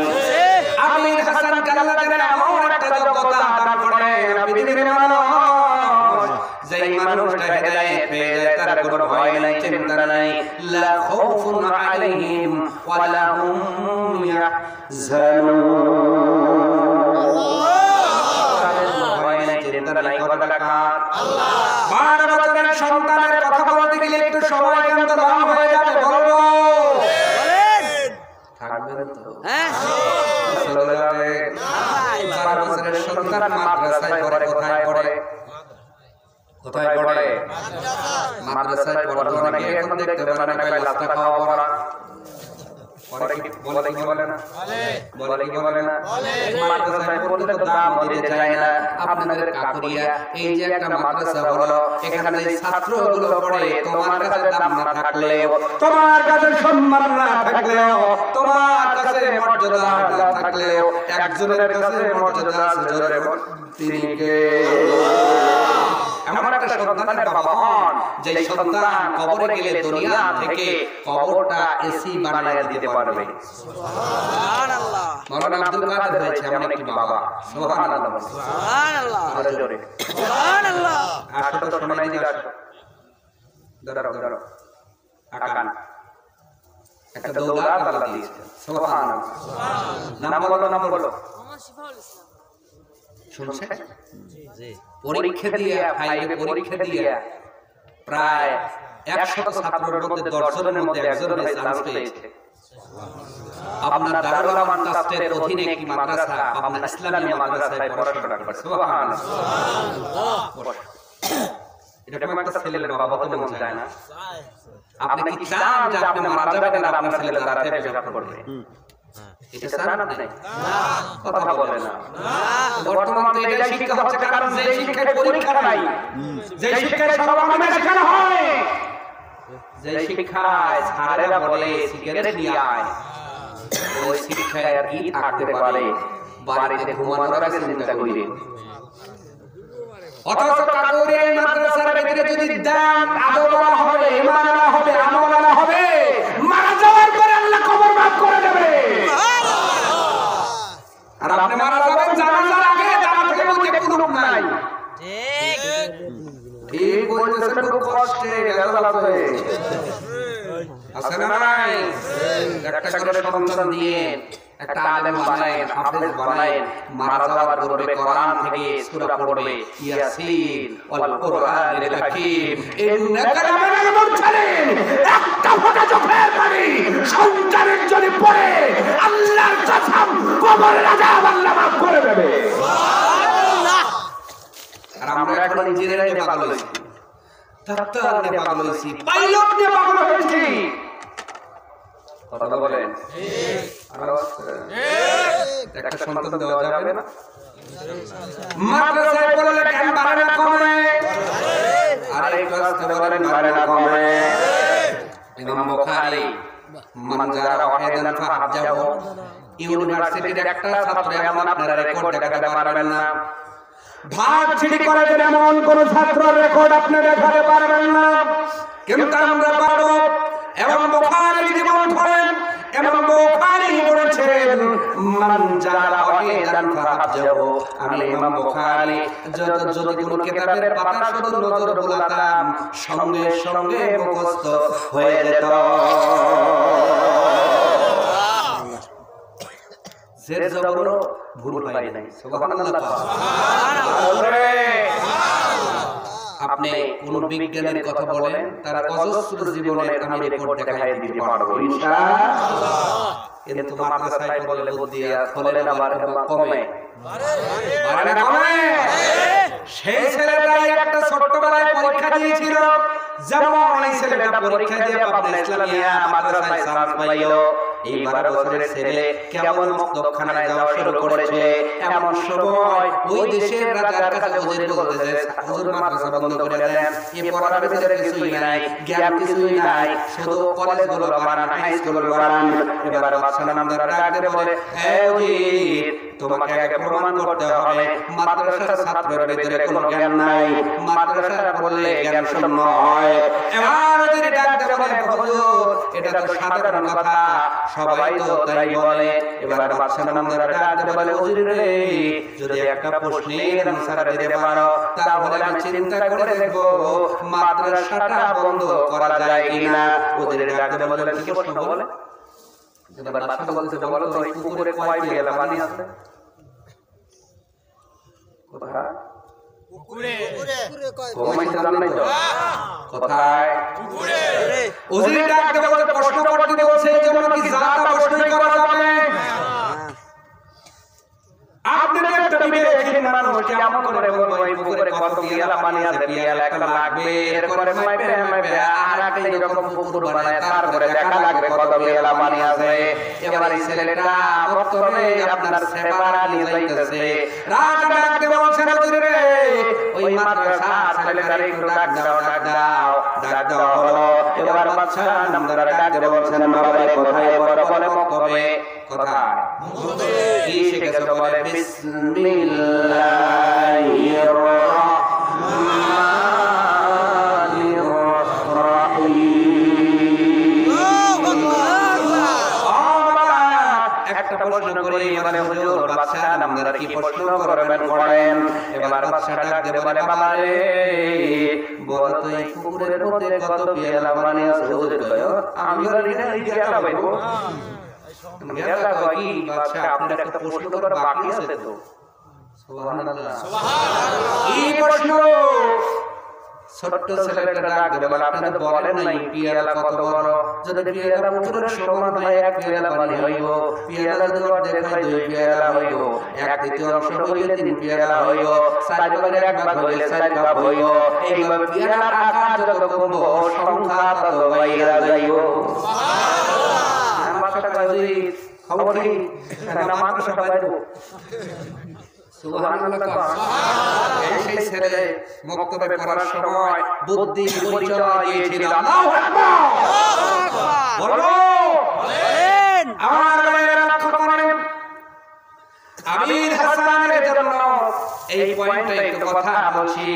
আবিদ হাসান আল্লাহ তাআলা এমন একটা যোগ্যতা দান করেন পৃথিবীর মানুষ, যেই মানুষটা হেদায়েত পেয়ে যায় তার কোনো ভয় নাই, চিন্তা নাই। লা খাউফুন আলাইহিম ওয়া লা হুম ইয়াহজানুন। ভয় নাই, চিন্তা নাই, কথাটা কার? আল্লাহ। 12 বছরের সন্তানের কথা বলতে গেলে একটু সময় কিন্তু লং হয়ে যাবে, বলবো বলেন থাকবেন তো? হ্যাঁ চলে যাবে। 12 বছরের সন্তান মাদ্রাসায় পড়ে, কোথায় পড়ে? কোথায় পড়ে? মাদ্রাসায় পড়ে। অনেকে এখন দেখতে পারেন না লাস্তা খাওয়া পড়া পরে কি বলে কি বলে না? বলে কি বলে না? মাদ্রাসায় পড়লে তো দাম দিতে চায় না। আপনাদের কাকুরিয়া এই যে একটা মাদ্রাসা হলো, এখানে যে ছাত্রগুলো পড়ে তোমার কাছে দাম না থাকলেও, তোমার কাছে সম্মান না থাকলেও, তোমার কাছে মর্যাদা না থাকলেও একজনের কাছে মর্যাদা আছে, জোরে বল তিনি কে? এমন একটা সন্তানের বাবা হন যে সন্তান কবরে গেলে দুনিয়া থেকে কবরটা এসি বানায় দিতে পারবে। সুবহানাল্লাহ। মাওলানা আব্দুল কাদের হয়েছে এমন একটি বাবা। সুবহানাল্লাহ সুবহানাল্লাহ জোরে জোরে সুবহানাল্লাহ। আসো তো শোনাই দিই, আসো দাঁড়াও আকান একটা দৌলত আল্লাহ দিয়েছে। সুবহানাল্লাহ সুবহানাল্লাহ। নাম বলো মোহাম্মদ শিফাউল ইসলাম। শুনছে? জি। পরীক্ষা দিয়ে ফাইলে পরীক্ষা দিয়ে প্রায় 100 ছাত্রের মধ্যে 10 জনের মধ্যে একজন চান্স পেয়েছে। আপনার দারুল আমান ট্রাস্টের অধীনে একটি মাদ্রাসা, আপনার ইসলামিয়া মাদ্রাসায় পড়াশোনা করে। সুবহানাল্লাহ সুবহানাল্লাহ। এটা কোনো একটা ছেলের বাবা হতে মন চায় না? আপনি কি চান যে আপনি মারা যাবেন আর আপনার ছেলে দাঁড়াতে পেশাব করবে? এটা চান আপনি? না, কথা বলে না। বর্তমানে এটাই শিক্ষা হচ্ছে, কারণ যে শিক্ষায় পরীক্ষা নাই, যে শিক্ষায় সর্বনামে শেখানো হয়, যে শিক্ষায় স্যারেরা বলে সিগারেট নিয়ে আয়, ওই শিক্ষায় আর কি থাকতে পারে? বাড়িতে ঘুমানোর আগে চিন্তা করি অথচ কাকুরে মাদ্রাসার ভিতরে যদি দান আদবলা হবে, ইমানওয়ালা হবে, আমলওয়ালা হবে, মারা যাওয়ার পরে আল্লাহ কবর মাফ করে দেবে। আর আপনি মারা যাবেন জানাজার আগে, জানা থেকে বলতে কোনো নাই। ঠিক বলতেছেন, খুব কষ্টে ভেজাল আছে। আছে না নাই? একটা করে সন্তান দিয়ে একটা আলেম বানায়েন, হাফেজ বানায়েন, মারা যাওয়ার পূর্বে কোরআন থেকে সূরা পড়বে, ইয়াসিন ওয়াল কুরআনিল হাকীম ইন্নাকা লামিনাল মুরসালিন। একটা ফোঁটা চোখের পানি সন্তানের যদি পড়ে, আল্লাহর কসম কবরের আযাব আল্লাহ মাফ করে দেবে। সুবহানাল্লাহ। আর আমরা এখন ইঞ্জিনিয়ার নিয়ে পাগল হইছি, ডাক্তার নিয়ে পাগল হইছি, পাইলট নিয়ে পাগল হইছি। কথা বলেন ঠিক? একটা সন্তান দেওয়া যাবে না? মাদ্রাসায় পড়লে কেন বাড়ে না কমে? আরে ক্লাস বলেন বাড়ে না কমে? ইমাম বুখারী মান যারা ওয়াহিদান ফাহাজ্জাহু, ইউনিভার্সিটির একটা ছাত্র এমন আপনারা রেকর্ড দেখাতে পারবেন না। ভাগ ছিড়ি করে দেন এমন কোন ছাত্রের রেকর্ড আপনি দেখাতে পারবেন না, কিন্তু আমরা পারব। এবং বুখারী জীবন পড়েন, এবং বুখারী বলেছেন মান যারা ওয়াহিদান ফাহাজ্জাহু। আমি ইমাম বুখারী যদি কোন কিতাবের পাতা শুধু নজর বুলাতাম, সঙ্গে সঙ্গে মুখস্থ হয়ে যেত। জের জবর ভুল পাই নাই। সুবহানাল্লাহ। আপনি কোন বিজ্ঞানের কথা বলেন, তার অজস্র জীবনের আমি রেকর্ড দেখাই দিতে পারবো ইনশাআল্লাহ। কিন্তু মাদ্রাসায় পড়লে বুদ্ধি আর ফলে না বাড়ে না কমে? বাড়ে না কমে? সেই ছেলেটাই একটা ছোটবেলায় পরীক্ষা দিয়েছিল, যেমন এই ছেলেটা পরীক্ষা দিয়ে পাবনা ইসলামিয়া মাদ্রাসায় চান্স পাইলো। এই 12 বছরের ছেলে কেমন মুক্তখানায় যাওয়া শুরু করেছে। এমন সময় ওই দেশের রাজার কাছে হুজুর বলতেছে, হুজুর মাদ্রাসা বন্ধ করে দেন, এই পড়ার ভিতরে কিছুই নাই, জ্ঞান কিছুই নাই, শুধু কলেজগুলো বানান, হাই স্কুলগুলো বানান। এবার বাদশাহ নামদার ডাক দিয়ে বলে, হে হুজুর, তোমাকে আগে প্রমাণ করতে হবে মাদ্রাসার ছাত্রের ভিতরে কোনো জ্ঞান নাই, মাদ্রাসা পড়লে জ্ঞান শূন্য হয়। এবার হুজুর ডাক দিয়ে বলে, হুজুর এটা তো সাধারণ কথা, সবাই তো তাই বলে। এবার বাদশাহ নামদার ডাক দিয়ে বলে, হুজুর রে, যদি একটা প্রশ্নের আনসার দিতে পারো, তাহলে আমি চিন্তা করে দেখব মাদ্রাসাটা বন্ধ করা যায় কিনা। হুজুর ডাক দিয়ে বলে, কি প্রশ্ন বলে? এবার বাদশাহ বলছে, বলো তো এই পুকুরে কয় বিঘা পানি আছে? কোথায়? পুকুরে। ঘুমাইতে জান নাই তো? কোথায়? পুকুরে। হুজুর ডাক দিয়ে বলে, প্রশ্ন করতে বলছে, এই জন্য কি জাতা প্রশ্নই করা যাবে? আপনি একটা বিবেকহীন মানুষ, কেমন করে বলবো এই পুকুরে কত বিয়ালা পানি আছে? বিয়ালা একটা লাগবে, এরপরে মাইপে মাইপে আর একটা এরকম পুকুর বানায়, তারপরে দেখা লাগবে কত বিয়ালা পানি আছে। এবার এই ছেলেটা বর্তমানে আপনার সেবারা নিয়ে যাইতেছে। রাজা ডাক দিয়ে বলছেন, হুজুর রে, ওই মাদ্রাসার ছেলেটারে একটু ডাক দাও, ডাক দাও। ডাক দেওয়া হলো। এবার বাদশাহ নামদার ডাক দিয়ে বলছেন, বাবারে কোথায় বড় বলে মক্তবে? কোথায়? কি শিখেছো? বলে বিসমিল্লাহির রাহমানির রাহিম। একটা প্রশ্ন করি, মানে হুজুর বাদশাহ নামদার কি প্রশ্ন করবেন করেন। এবার বাদশাহ ডাক দিয়ে বলে, বাবা রে, বল তো এই পুকুরের মধ্যে কত পেয়ালা পানি আছে? হুজুর কয়, আমি জানি না, এই পেয়ালা পাইবো? মেলা কয় কি বাদশাহ, আপনার একটা প্রশ্ন করা বাকি আছে তো? সুবহানাল্লাহ। কি প্রশ্ন? ছোট্ট ছেলেটা ডাক দিয়ে বলে, আপনি তো বলেন নাই পেয়ালা কত বড়? যদি পেয়ালা পুকুরের সমান হয়, এক পেয়ালা পানি হইব। পেয়ালা যদি অর্ধেক হয়, 2 পেয়ালা হইব। 1/3 হইলে 3 পেয়ালা হইব। 4 ভাগের 1 ভাগ হইলে 4 কাপ হইব। এইভাবে পেয়ালার আকার যত কমবো, সংখ্যা তত বাইরা যাইব। সুবহানাল্লাহ। মাশাআল্লাহ। খবর কি না মাদ্রাসা বাইরো? সুবহানাল্লাহ। এই ছেলে মক্তবে পড়ার সময় বুদ্ধি পরিচয় দিয়েছিল। আল্লাহু আকবার। বলো বলেন। আমার ভাইয়েরা লক্ষ্য করেন, আমির হাসানের জন্য এই পয়েন্টে একটু কথা বলছি,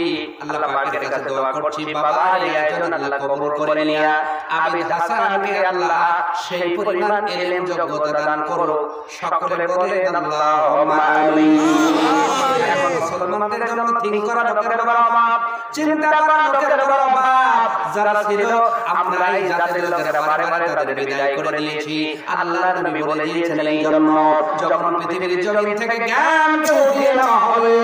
আল্লাহ পাকের কাছে দোয়া করছি বাবার এই আয়োজন আল্লাহ কবুল করে নিয়া আবিদ হাসানকে আল্লাহ সেই পরিমাণ ইলম যোগ্যতা দান করো, সকলে বলেন আল্লাহুম্মা আমিন। এখন মুসলমানদের জন্য ঠিক করা লোকের বড় অভাব, চিন্তা করা লোকের বড় অভাব, যারা ছিল আমরাই যাদের লোকেরা বারে বারে তাদের বিদায় করে দিয়েছি। আল্লাহর নবী বলে দিয়েছেন এই জন্য যখন পৃথিবীর জমিন থেকে জ্ঞান উঠিয়ে নেওয়া হবে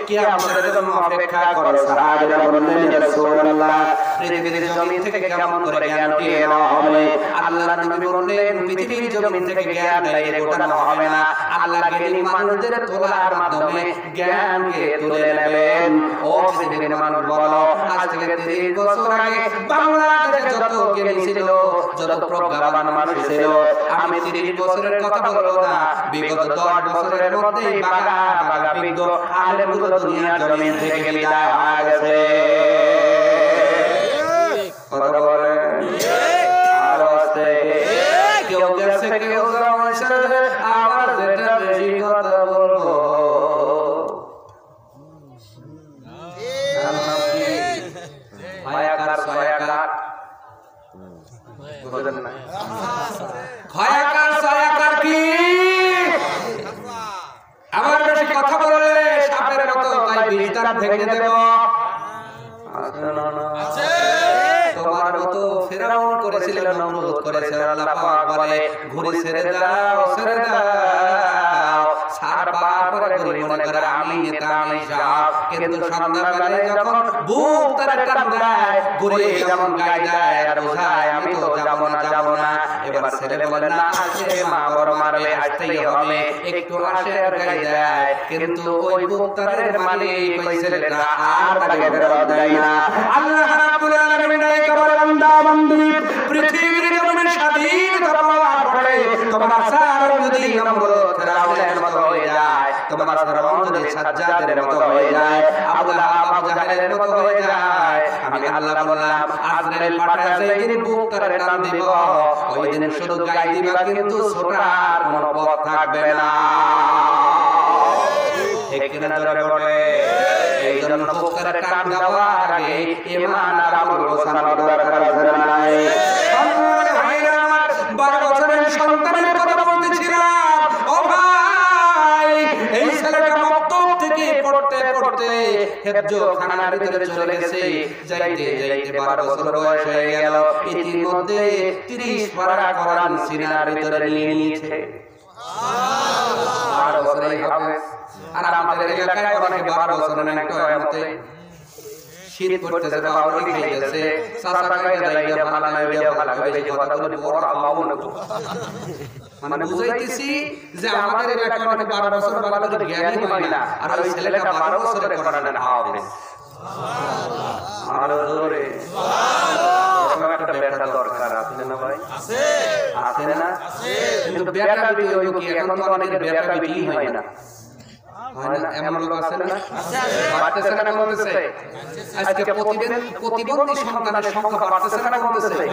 কিয়ামতের জন্য অপেক্ষা করো। সাহাবারা বললেন ইয়া রাসূলুল্লাহ পৃথিবীর জমিন থেকে কেমন করে জ্ঞান উঠিয়ে নেওয়া হবে? আল্লাহর নবী বললেন পৃথিবীর জমিন থেকে জ্ঞান ডাইরেক্ট ওঠানো হবে না, আল্লাহ জ্ঞানী মানুষদের তোলার মাধ্যমে জ্ঞানকে তুলে নেবেন। ও পৃথিবীর মানুষ বলো, আজ থেকে 30 বছর আগে বাংলাদেশে যত জ্ঞানী ছিল, যত প্রজ্ঞাবান মানুষ ছিল, আমি 30 বছরের কথা বলবো না, বিগত 10 বছরের মধ্যে বাগা বাগা বিজ্ঞ আলেমগুলো দুনিয়ার জমিন থেকে বিদায় হয়ে গেছে। কথা বলেন আর আছে কেউ গেছে কেউ যাচ্ছে, আবার যেটা বেশি কথা বলবো খয়াকার সয়াকার বুঝলেন না? খয়াকার সয়াকার কি? আমার বেশি কথা বললে সাপের মতো তাই বিস্তার ভেঙে দেব। আছে তোমার মতো ফেরাউন করেছিল, নমরুদ করেছিল, আল্লাহ পাক বলে ঘুরে ছেড়ে দাও ছেড়ে দাও, সার পার করে ঘুরে মনে করে আমি নেতা আমি সাপ, কিন্তু সন্ধ্যাবেলায় যখন বুক তার টান দেয় ঘুরে যেমন গায়ে দেয় আর বোঝায় আমি তো যাব না। এবার ছেলে বলে না আজকে মা বড় মারবে, আসতেই হবে, একটু আসে আর গায়ে দেয়, কিন্তু ওই বুক তার মালিক ওই ছেলেটা আর তাকে ফেরত দেয় না। আল্লাহ রাব্বুল আলামিন একেবারে বান্দা বান্দি পৃথিবীর জমিনে স্বাধীনতা পাওয়ার পরে তোমার আসার যদি নমরুদ ফেরাউনের মতো হয়ে যায়, তোমার আসার যদি সাজ্জাদের মতো হয়ে যায়, আবু লাহাব আবু জাহেলের মতো হয়ে যায়, আমি আল্লাহ বললাম আজরাইল পাঠায় যেদিন বুক তার টান দিব ওই দিন শুধু গায়ে দিবা, কিন্তু ছোটার কোনো পথ থাকবে না। ঠিক কিনা জোরে বলে? এই জন্য বুক তার টান দেওয়ার আগে ঈমান আর আমল গোছানো দরকার আছে না নাই? আমার ভাইরা আমার 12 বছরের সন্তানের কথা বলতেছিলাম। ও ভাই এই ছেলেটা মক্তব থেকে পড়তে পড়তে হেফজখানার ভিতরে চলে গেছে, যাইতে যাইতে 12 বছর বয়স হয়ে গেল, ইতিমধ্যে 30 পারা কোরআন সিনার ভিতরে নিয়ে নিয়েছে। সুবহানাল্লাহ 12 বছরেই হবে। আর আমাদের এলাকায় অনেকে 12 বছরের একটা মতে শীত পড়তেছে বাউরি খেয়ে গেছে, সাসা গায়ে দাইয়া ভালো না ভিডিও ভালো হবে, এই কথাগুলো বড় আবাবো না তো। মানে বুঝাইতেছি যে আমাদের এলাকায় অনেকে 12 বছর ভালো করে জ্ঞানী হয় না, আর ওই ছেলেটা 12 বছরের কোরআনের হাফেজ। সুবহানাল্লাহ আর জোরে সুবহানাল্লাহ। একটা বেটা দরকার আছে না ভাই? আছে আছে না? আছে। কিন্তু বেটা বিটি হইলো কি, এখন তো অনেকের বেটা বিটি হয় না, হয় না? এমন লোক আছে না? আছে আছে। বাড়তেছে না কমতেছে? আজকে প্রতিবন্ধী সন্তানের সংখ্যা বাড়তেছে না কমতেছে?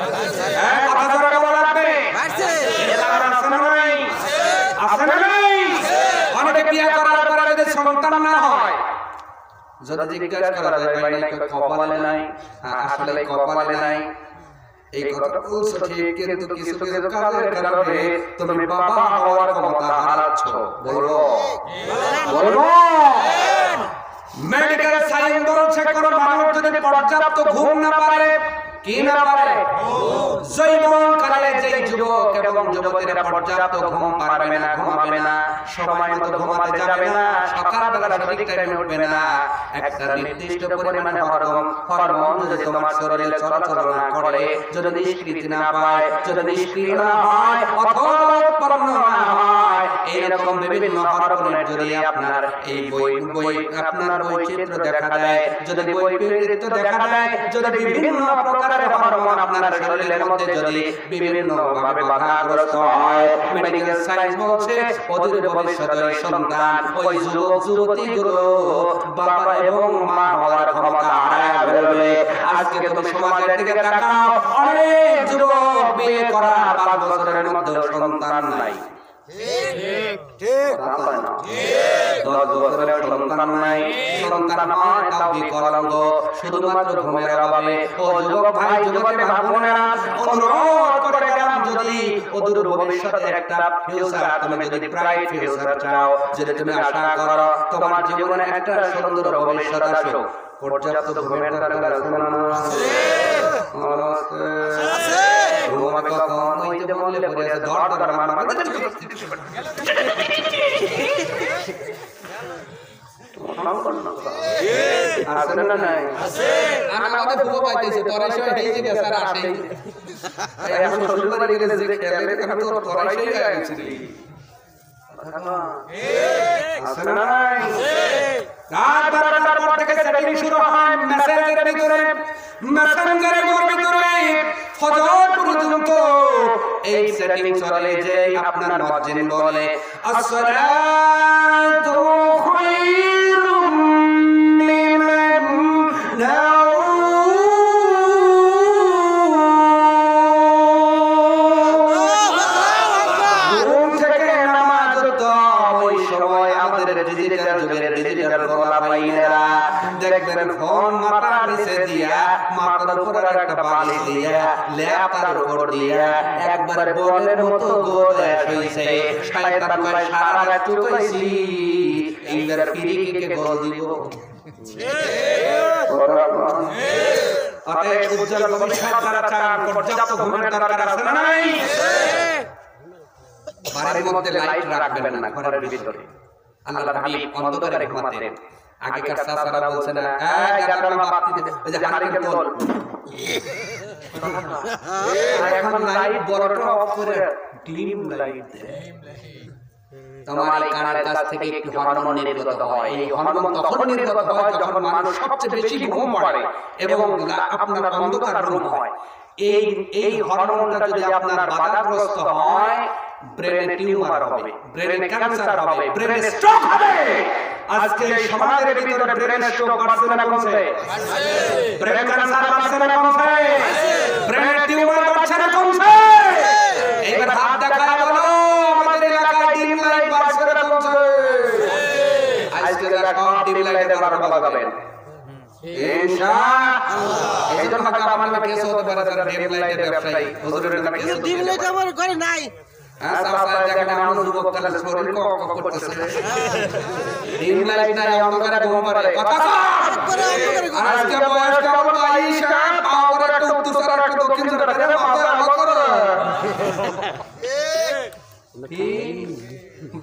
হ্যাঁ কথা জোরে বলা লাগবে। বাড়ছে। এলাকার আছে না নাই? আছে না নাই? অনেকে বিয়ে করার পরে যদি সন্তান না হয়, যদি জিজ্ঞাসা করা যায় ভাই নাই কপালে নাই, আসলে কপালে নাই, এই কথা বলছো ঠিক, কিন্তু কিছু কিছু কাজের কারণে তুমি বাবা হওয়ার ক্ষমতা হারাচ্ছ। বলো বলো। মেডিকেল সায়েন্স বলছে কোন মানুষ যদি পর্যাপ্ত ঘুম না পারে, কি না পারে, জৈবনকালে যেই যুবক এবং যুবতীরা পর্যাপ্ত ঘুম পারবে না, ঘুমাবে না, সময় মতো ঘুমাতে যাবে না, সকালবেলা সঠিক টাইমে উঠবে না, একটা নির্দিষ্ট পরিমাণে হরমোন যদি তোমার শরীরে চলাচল না করে, যদি নিষ্কৃতি না পায়, যদি নিষ্ক্রিয় না হয়, অথবা উৎপন্ন না হয়, এইরকম বিভিন্ন হরমোনের যদি আপনার এই আপনার বৈচিত্র্য দেখা দেয়, যদি বৈপরীত্য দেখা দেয়, যদি বিভিন্ন প্রকার হরমোন আপনার শরীরের মধ্যে যদি বিভিন্ন ভাবে বাধাগ্রস্ত হয়, মেডিকেল সায়েন্স বলছে অদূর ভবিষ্যতে সন্তান ওই যুবক যুবতীগুলো বাবা এবং মা হওয়ার ক্ষমতা হারায় ফেলবে। আজকে তুমি সমাজের দিকে তাকাও, অনেক যুবক বিয়ে করা 5 বছরের মধ্যে সন্তান নাই। ঠিক ঠিক ঠিক 10 10 বছরের সন্তান নাই, সন্তান হয় তাও বিকলাঙ্গ, শুধুমাত্র ঘুমের অভাবে। ও যুবক ভাই, যুবতী বোনেরা, অনুরোধ করে গেলাম, যদি অদূর ভবিষ্যতে একটা ফিউচার, তুমি যদি ব্রাইট ফিউচার চাও, যদি তুমি আশা করো তোমার জীবনে একটা সুন্দর ভবিষ্যৎ আসুক, পর্যাপ্ত ঘুমের দরকার আছে না? আছে। ঘুমাবে কখন? ওই যে বললে পড়ে আছে, ধর ধর মার মার আছে না? নাই আছে। আমাদের ভুগো পাইতেছে, তোরা সব এই যে স্যার আসে এখন শ্বশুর বাড়ি গেলে যে খেলে আমি তো তোরা সেই গেছি আছে না? নাই রাত 12টার পর থেকে সেটিং শুরু হয় মেসেঞ্জারের ভিতরে, মেসেঞ্জারের ভিতরে ফজর পর্যন্ত এই সেটিং চলে যে আপনার মুয়াজ্জিন বলে আসসালাতু খায়রুম মিনান নাওম। দেখবেন ফোন মাথার নিচে দিয়া, মাথার উপর একটা বালিশ দিয়া, ল্যাপটার উপর দিয়া একবারে বলের মতো গোলে হইছে। শয়তান কয় সারা রাত চুকাইছি, এইবার ফিরিকে গোল দিব। অতএব উজ্জ্বল ভবিষ্যৎ যারা চান, পর্যাপ্ত ঘুমের দরকার আছে না? নাই। বাড়ির মধ্যে লাইট রাখবেন না, ঘরের ভিতরে। আল্লাহর হাবিব অন্ধকারে ঘুমাতেন। আগেকার চাচারা বলছে না, এই গাটার মা বাতি দে, ওই যে হারিকেন বল। এখন লাইট বড়টা অফ করে ডিম লাইট দে। তোমার এই কানের কাছ থেকে একটু হরমোন নির্গত হয়। এই হরমোন তখন নির্গত হয় যখন মানুষ সবচেয়ে বেশি ঘুম পড়ে এবং আপনার অন্ধকার রুম হয়। এই হরমোনটা যদি আপনার বাধাগ্রস্ত হয়, ব্রেনে টিউমার হবে, ব্রেনে ক্যান্সার হবে, ব্রেনে স্ট্রোক হবে। আজকে এই সমাজের ভিতরে ব্রেনে স্ট্রোক বাড়ছে না কমছে? ব্রেন ক্যান্সার বাড়ছে না কমছে? ব্রেনে টিউমার বাড়ছে না কমছে? এইবার হাত দেখায় বলো, আমাদের এলাকায় ডিম লাইট বাড়ছে না কমছে? আজকে যারা কম ডিম লাইটে বারবার যাবেন ইনশাআল্লাহ। এই জন্য আমার কেস হতে পারে যারা ডিম লাইটের ব্যবসায়ী, হুজুরের নামে কেস ডিম লাইট আমার ঘরে নাই। ডিম লাইট নাই, অন্ধকারে ঘুম পারে। আজকে বয়স কেমন আয়েশা, পাওয়ার একটা উত্তর আর একটা দক্ষিণ করে মাথা আমল করো।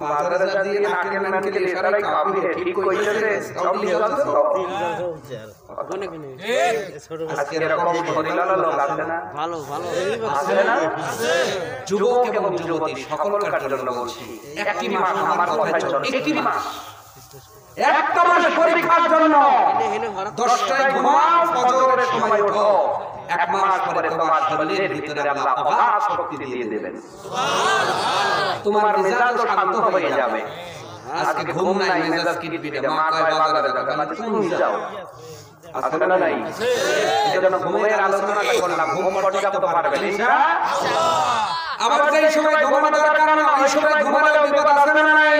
বাজারে যা দিয়ে নাকে নাকে ইশারায় কাফি ঠিক কইতেছে, সব লিখা আছে তো। আজকে এরকম শরীরালা লোক আছে না? ভালো ভালো আছে না? যুবক এবং যুবতী সকলকার জন্য বলছি, একটি মাস আমার কথায় চলো, একটি মাস, একটা মাস পরীক্ষার জন্য 10টায় ঘুমাও, ফজরের সময় ওঠো। এক মাস পরে তোমার শরীরের ভিতরে আল্লাহ অগাধ শক্তি দিয়ে দেবেন, সুবহানাল্লাহ। তোমার মেজাজ শান্ত হয়ে যাবে। আজকে ঘুম নাই, মেজাজ কিটপিটে, মা কয় বাজারে যাও, কালকে তুমি যাও, আছে না? নাই। এজন্য ঘুমের আলোচনাটা করলাম, ঘুম পর্যাপ্ত পারবেন ইনশাআল্লাহ। আবার যেই সময় ঘুমানো দরকার না, ওই সময় ঘুমালে বিপদ আছে না? নাই।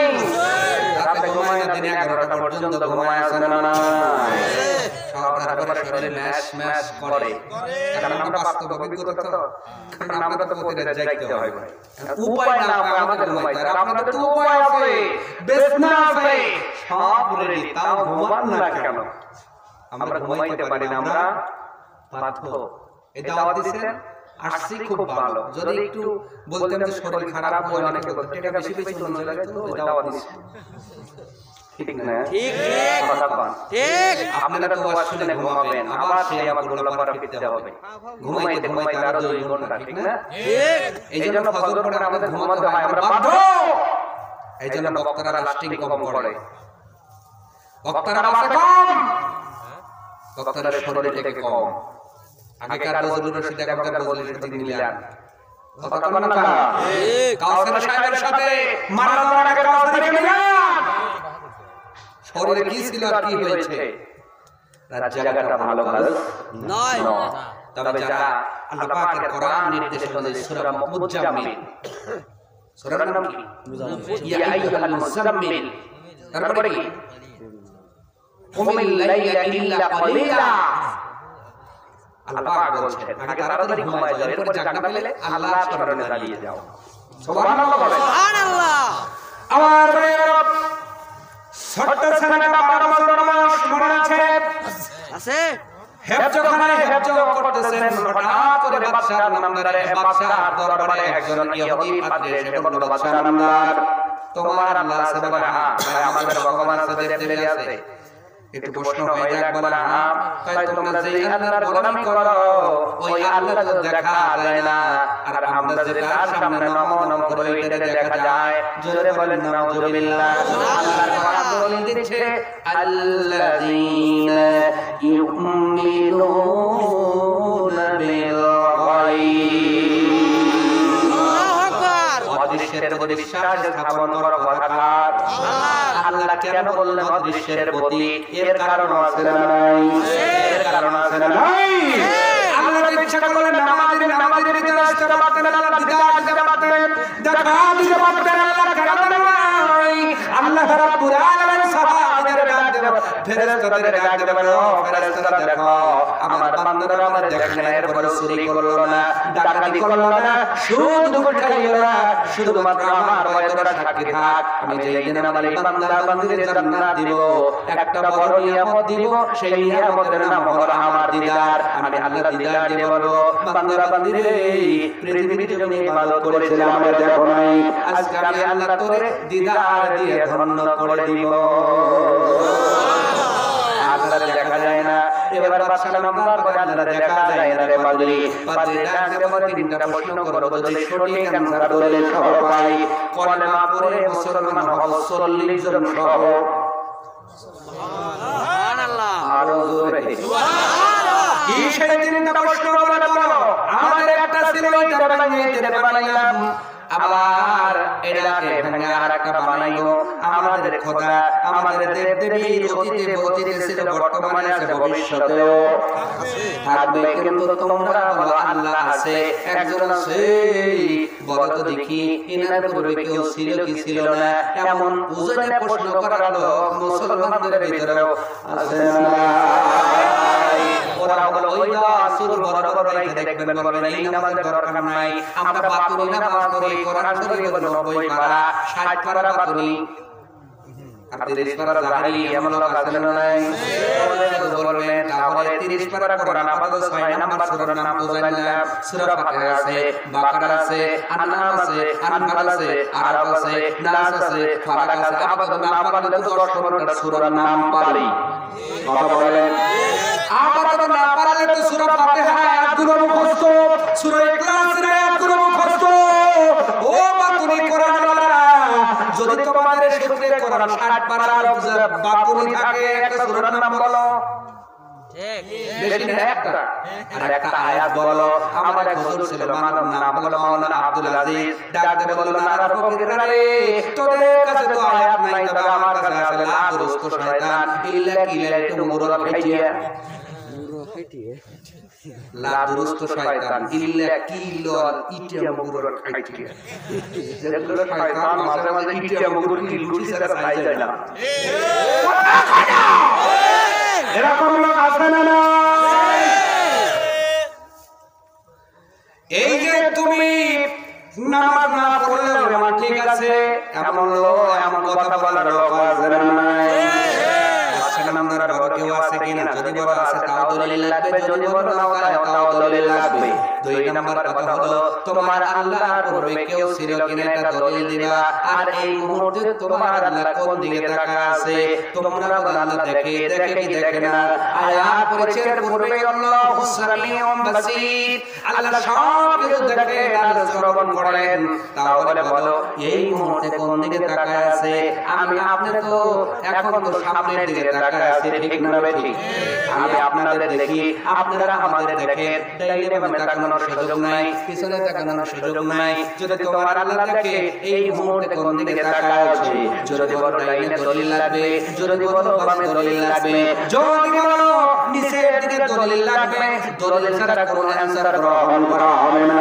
রাতে ঘুমায় না, দিনে 11টা পর্যন্ত ঘুমায়, আছে না? নাই। তারপরে শরীরে ম্যাশ ম্যাশ করে, কারণ আমরা বাস্তব অভিজ্ঞতা তো, কারণ আমরা তো প্রতিদিন জাগতে হয় ভাই, উপায় না আমাদের ঘুমাইতে। আর আপনাদের তো উপায় আছে, বিছনা আছে, সব রেডি, তাও ঘুমান না কেন? আমরা ঘুমাইতে পারি না, আমরা বাধ্য। এই দাওয়াত দিচ্ছেন, আসছি, খুব ভালো। যদি একটু বলতেন যে শরীর খারাপ হয়, অনেকে বলতে এটা বেশি বেশি অন্য জায়গায় তো এই দাওয়াত দিচ্ছেন, ঠিক না? ঠিক ঠিক কথা বলেন, ঠিক। আপনারা তো ওয়াজ শুনে ঘুমাবেন, আবার সেই আমার গোলা পাড়া ফিরতে হবে, ঘুমাইতে ঘুমাইতে আরো 2 ঘন্টা, ঠিক না? ঠিক। এইজন্য ফজর পরে আমাদের ঘুমাতে হয়, আমরা বাধ্য। এইজন্য বক্তারা লাস্টিং কম করে, বক্তারা বাসে কম, বক্তারা শরীর থেকে কম। আগেকার বজলুর রশিদ, এখনকার বজলুর রশিদ মিলান, কথা বলেন না? ঠিক। কাউসার সাহেবের সাথে মারা যাওয়ার আগে কাউসারকে মিলান, শরীরে কি ছিল আর কি হয়েছে, জায়গাটা ভালো ভালো নয়। তবে যারা আল্লাহ পাকের কোরআন নির্দেশ অনুযায়ী সূরা মুজাম্মিল, সূরার নাম কি? ইয়া আইয়ুহাল মুজাম্মিল, তারপরে কি কুমিল লাইলা ইল্লা কলিলা আল্লাহ পাক বলছেন আগে তাড়াতাড়ি ঘুমায় যাও এরপর জাগনা পেলে আল্লাহর শরণে দাঁড়িয়ে যাও সুবহানাল্লাহ বলেন সুবহানাল্লাহ আমার ভাইয়েরা ছোট্ট ছেলেটা 12 বছর বয়স মনে আছে হেফজখানায় হেফজ করতেছেন হঠাৎ করে বাদশার নামদারে বাদশার দরবারে একজন ইহুদি পাদ্রী এসে বলল বাদশার নামদার তোমার আল্লাহ সুবহানাহু আমাদের ভগবান সাদের দিলে আছে একটু প্রশ্ন হয়ে যাক বলা তাই তোমরা যেই আল্লাহর গোলামি করো ওই আল্লাহ তো দেখা যায় না আর আমরা যে তার সামনে নমন করে ওইটা দেখা যায় জোরে বলেন নাউযুবিল্লাহ আল্লাহর কোরআন বলে দিচ্ছে আল্লাযীনা ইউমিনুনা বিল গায়ব অদৃশ্যের প্রতি বিশ্বাস স্থাপন করা কথাকার আল্লাহ কেন বললেন অদৃশ্যের প্রতি এর কারণ আছে না নাই এর কারণ আছে না নাই আল্লাহ ইচ্ছা করলে নামাজের ভিতরে আসতে পারতেন আল্লাহ বিদায় দিতে পারতেন দেখা দিতে পারতেন আল্লাহ কেন নাই আল্লাহ রাব্বুল আলামিন সাহাবাদের ডাক দেন ফেরেশতাদের ডাক দেন ও ফেরেশতারা দেখো আমার বান্দারা আমার দেখে না এরপর চুরি করলো না ডাকাতি করলো না সুদ উঠাইলো না শুধুমাত্র আমার ওয়াদার সাক্ষী থাক আমি যেই দিন আমার বান্দা বান্দিদের জান্নাত দিব একটা বড় নিয়ামত দিব সেই নিয়ামতের নাম হলো আমার দিদার আমি আল্লাহর দিদার দিয়ে বলবো বান্দা বান্দিরে পৃথিবীতে তুমি ইবাদত করেছিলে আমরা দেখো নাই আজকে আমি আল্লাহ তোরে দিদার দিয়ে ধন্য করে দিব আল্লাহ দেখা যায় না এবার বাদশাহ নামদার করে আল্লাহ দেখা যায় না রে পাদ্রী ডাকে বলে তিনটা প্রশ্ন করো যদি সঠিক অ্যানসার বলে সহ পাই কলেমা পড়ে মুসলমান হল 40 জন সহ সুবহানাল্লাহ আরো জোরে সুবহানাল্লাহ কি সেই তিনটা প্রশ্ন বলে বলো আমাদের একটা ছিল এটা বানাইলাম আবার এটাকে ভেঙে আরেকটা বানাইও আমাদের খোদা আমাদের দেবদেবীর অতীতে ছিল বর্তমানে আছে ভবিষ্যতেও থাকবে কিন্তু তোমরা বলো আল্লাহ আছে একজন আছে বলো তো দেখি ইনার পূর্বে কেউ ছিল কি ছিল না এমন ওজনে প্রশ্ন করালো মুসলমানদের ভিতরেও আছে না ওরা বলে ওই আসুর বড় বড় রেখে দেখবেন বলবেন এই নামাজের দরকার নাই আমরা বাতুনি নামাজ করি কোরআন শরীফ 90 পারা 60 পারা বাতুনি আর 30 পারা জাহারি এমন লোক আছে না নাই বলবেন তাহলে 30 পারা কোরআন আপাতত 6 নাম্বার সূরার নাম তো জানলাম সূরা ফাতিহা আছে বাকারা আছে আনআম আছে আনফাল আছে আরাফ আছে নাস আছে ফালাক আছে আপাতত নাম পারলে তো 10-15টা সূরার নাম পারি কথা বলেন আপাতত না পারলে তো সূরা ফাতিহা আয়াতগুলো মুখস্থ সূরা ইখলাসের আয়াতগুলো মুখস্থ ও বাতুনি কোরআন ওয়ালারা যদি তোমাদের সূত্রে কোরআন 60 পারার বাতুনি থাকে একটা সূরার নাম বলো ঠিক বেশি না একটা আর একটা আয়াত বলো আমার এক হুজুর ছিল মানব নাম বলো মাওলানা আব্দুল আজিজ ডাকতে বলল না ফকিররা রে তোদের কাছে তো আয়াত নাই তবে আমার কাছে আছে লা দুরুস্ত শয়তান ইল্লা কিলা একটু মুরদ খাইটিয়া লা দুরুস্ত শয়তান ইল্লা কিলা ইটিয়া মুরদ খাইটিয়া যেগুলো শয়তান মাঝে মাঝে ইটিয়া মুরদ কিল গুটি ছাড়া খাই যায় না এরকম লোক আছে না নাই এই যে তুমি নামাজ না পড়লে আমার ঠিক আছে এমন লোক এমন কথা বলার লোক আছে না নাই নামদার বড় কেউ আছে কিনা যদি বড় আছে তাও দলিল লাগবে যদি বড় না হয় তাও দলিল লাগবে দুই নাম্বার কথা হলো তোমার আল্লাহর পূর্বে কেউ ছিল কিনা এটা দলিল দিবা আর এই মুহূর্তে তোমার আল্লাহ কোন দিকে তাকায় আছে তোমরা আল্লাহ দেখে কি দেখে না আয়াত পরিচয়ের পূর্বে আল্লাহু সামিউম বাসীর আল্লাহ সব কিছু দেখে আর শ্রবণ করেন তাহলে বলো এই মুহূর্তে কোন দিকে তাকায় আছে আমি আপনি তো এখন তো সামনের দিকে তাকায় আছে ঠিক না ঠিক আমি আপনাদের দেখি আপনারা আমাদের দেখেন ডাইনে বামে তাকানোর সুযোগ নাই পিছনে তাকানোর সুযোগ নাই যদি তোমার আল্লাহ দেখে এই মুহূর্তে কোন দিকে তাকায় আছে যদি বলো ডাইনে দলিল লাগবে যদি বলো বামে দলিল লাগবে যদি বলো নিচের দিকে দলিল লাগবে দলিল ছাড়া কোনো অ্যানসার গ্রহণ করা হবে না।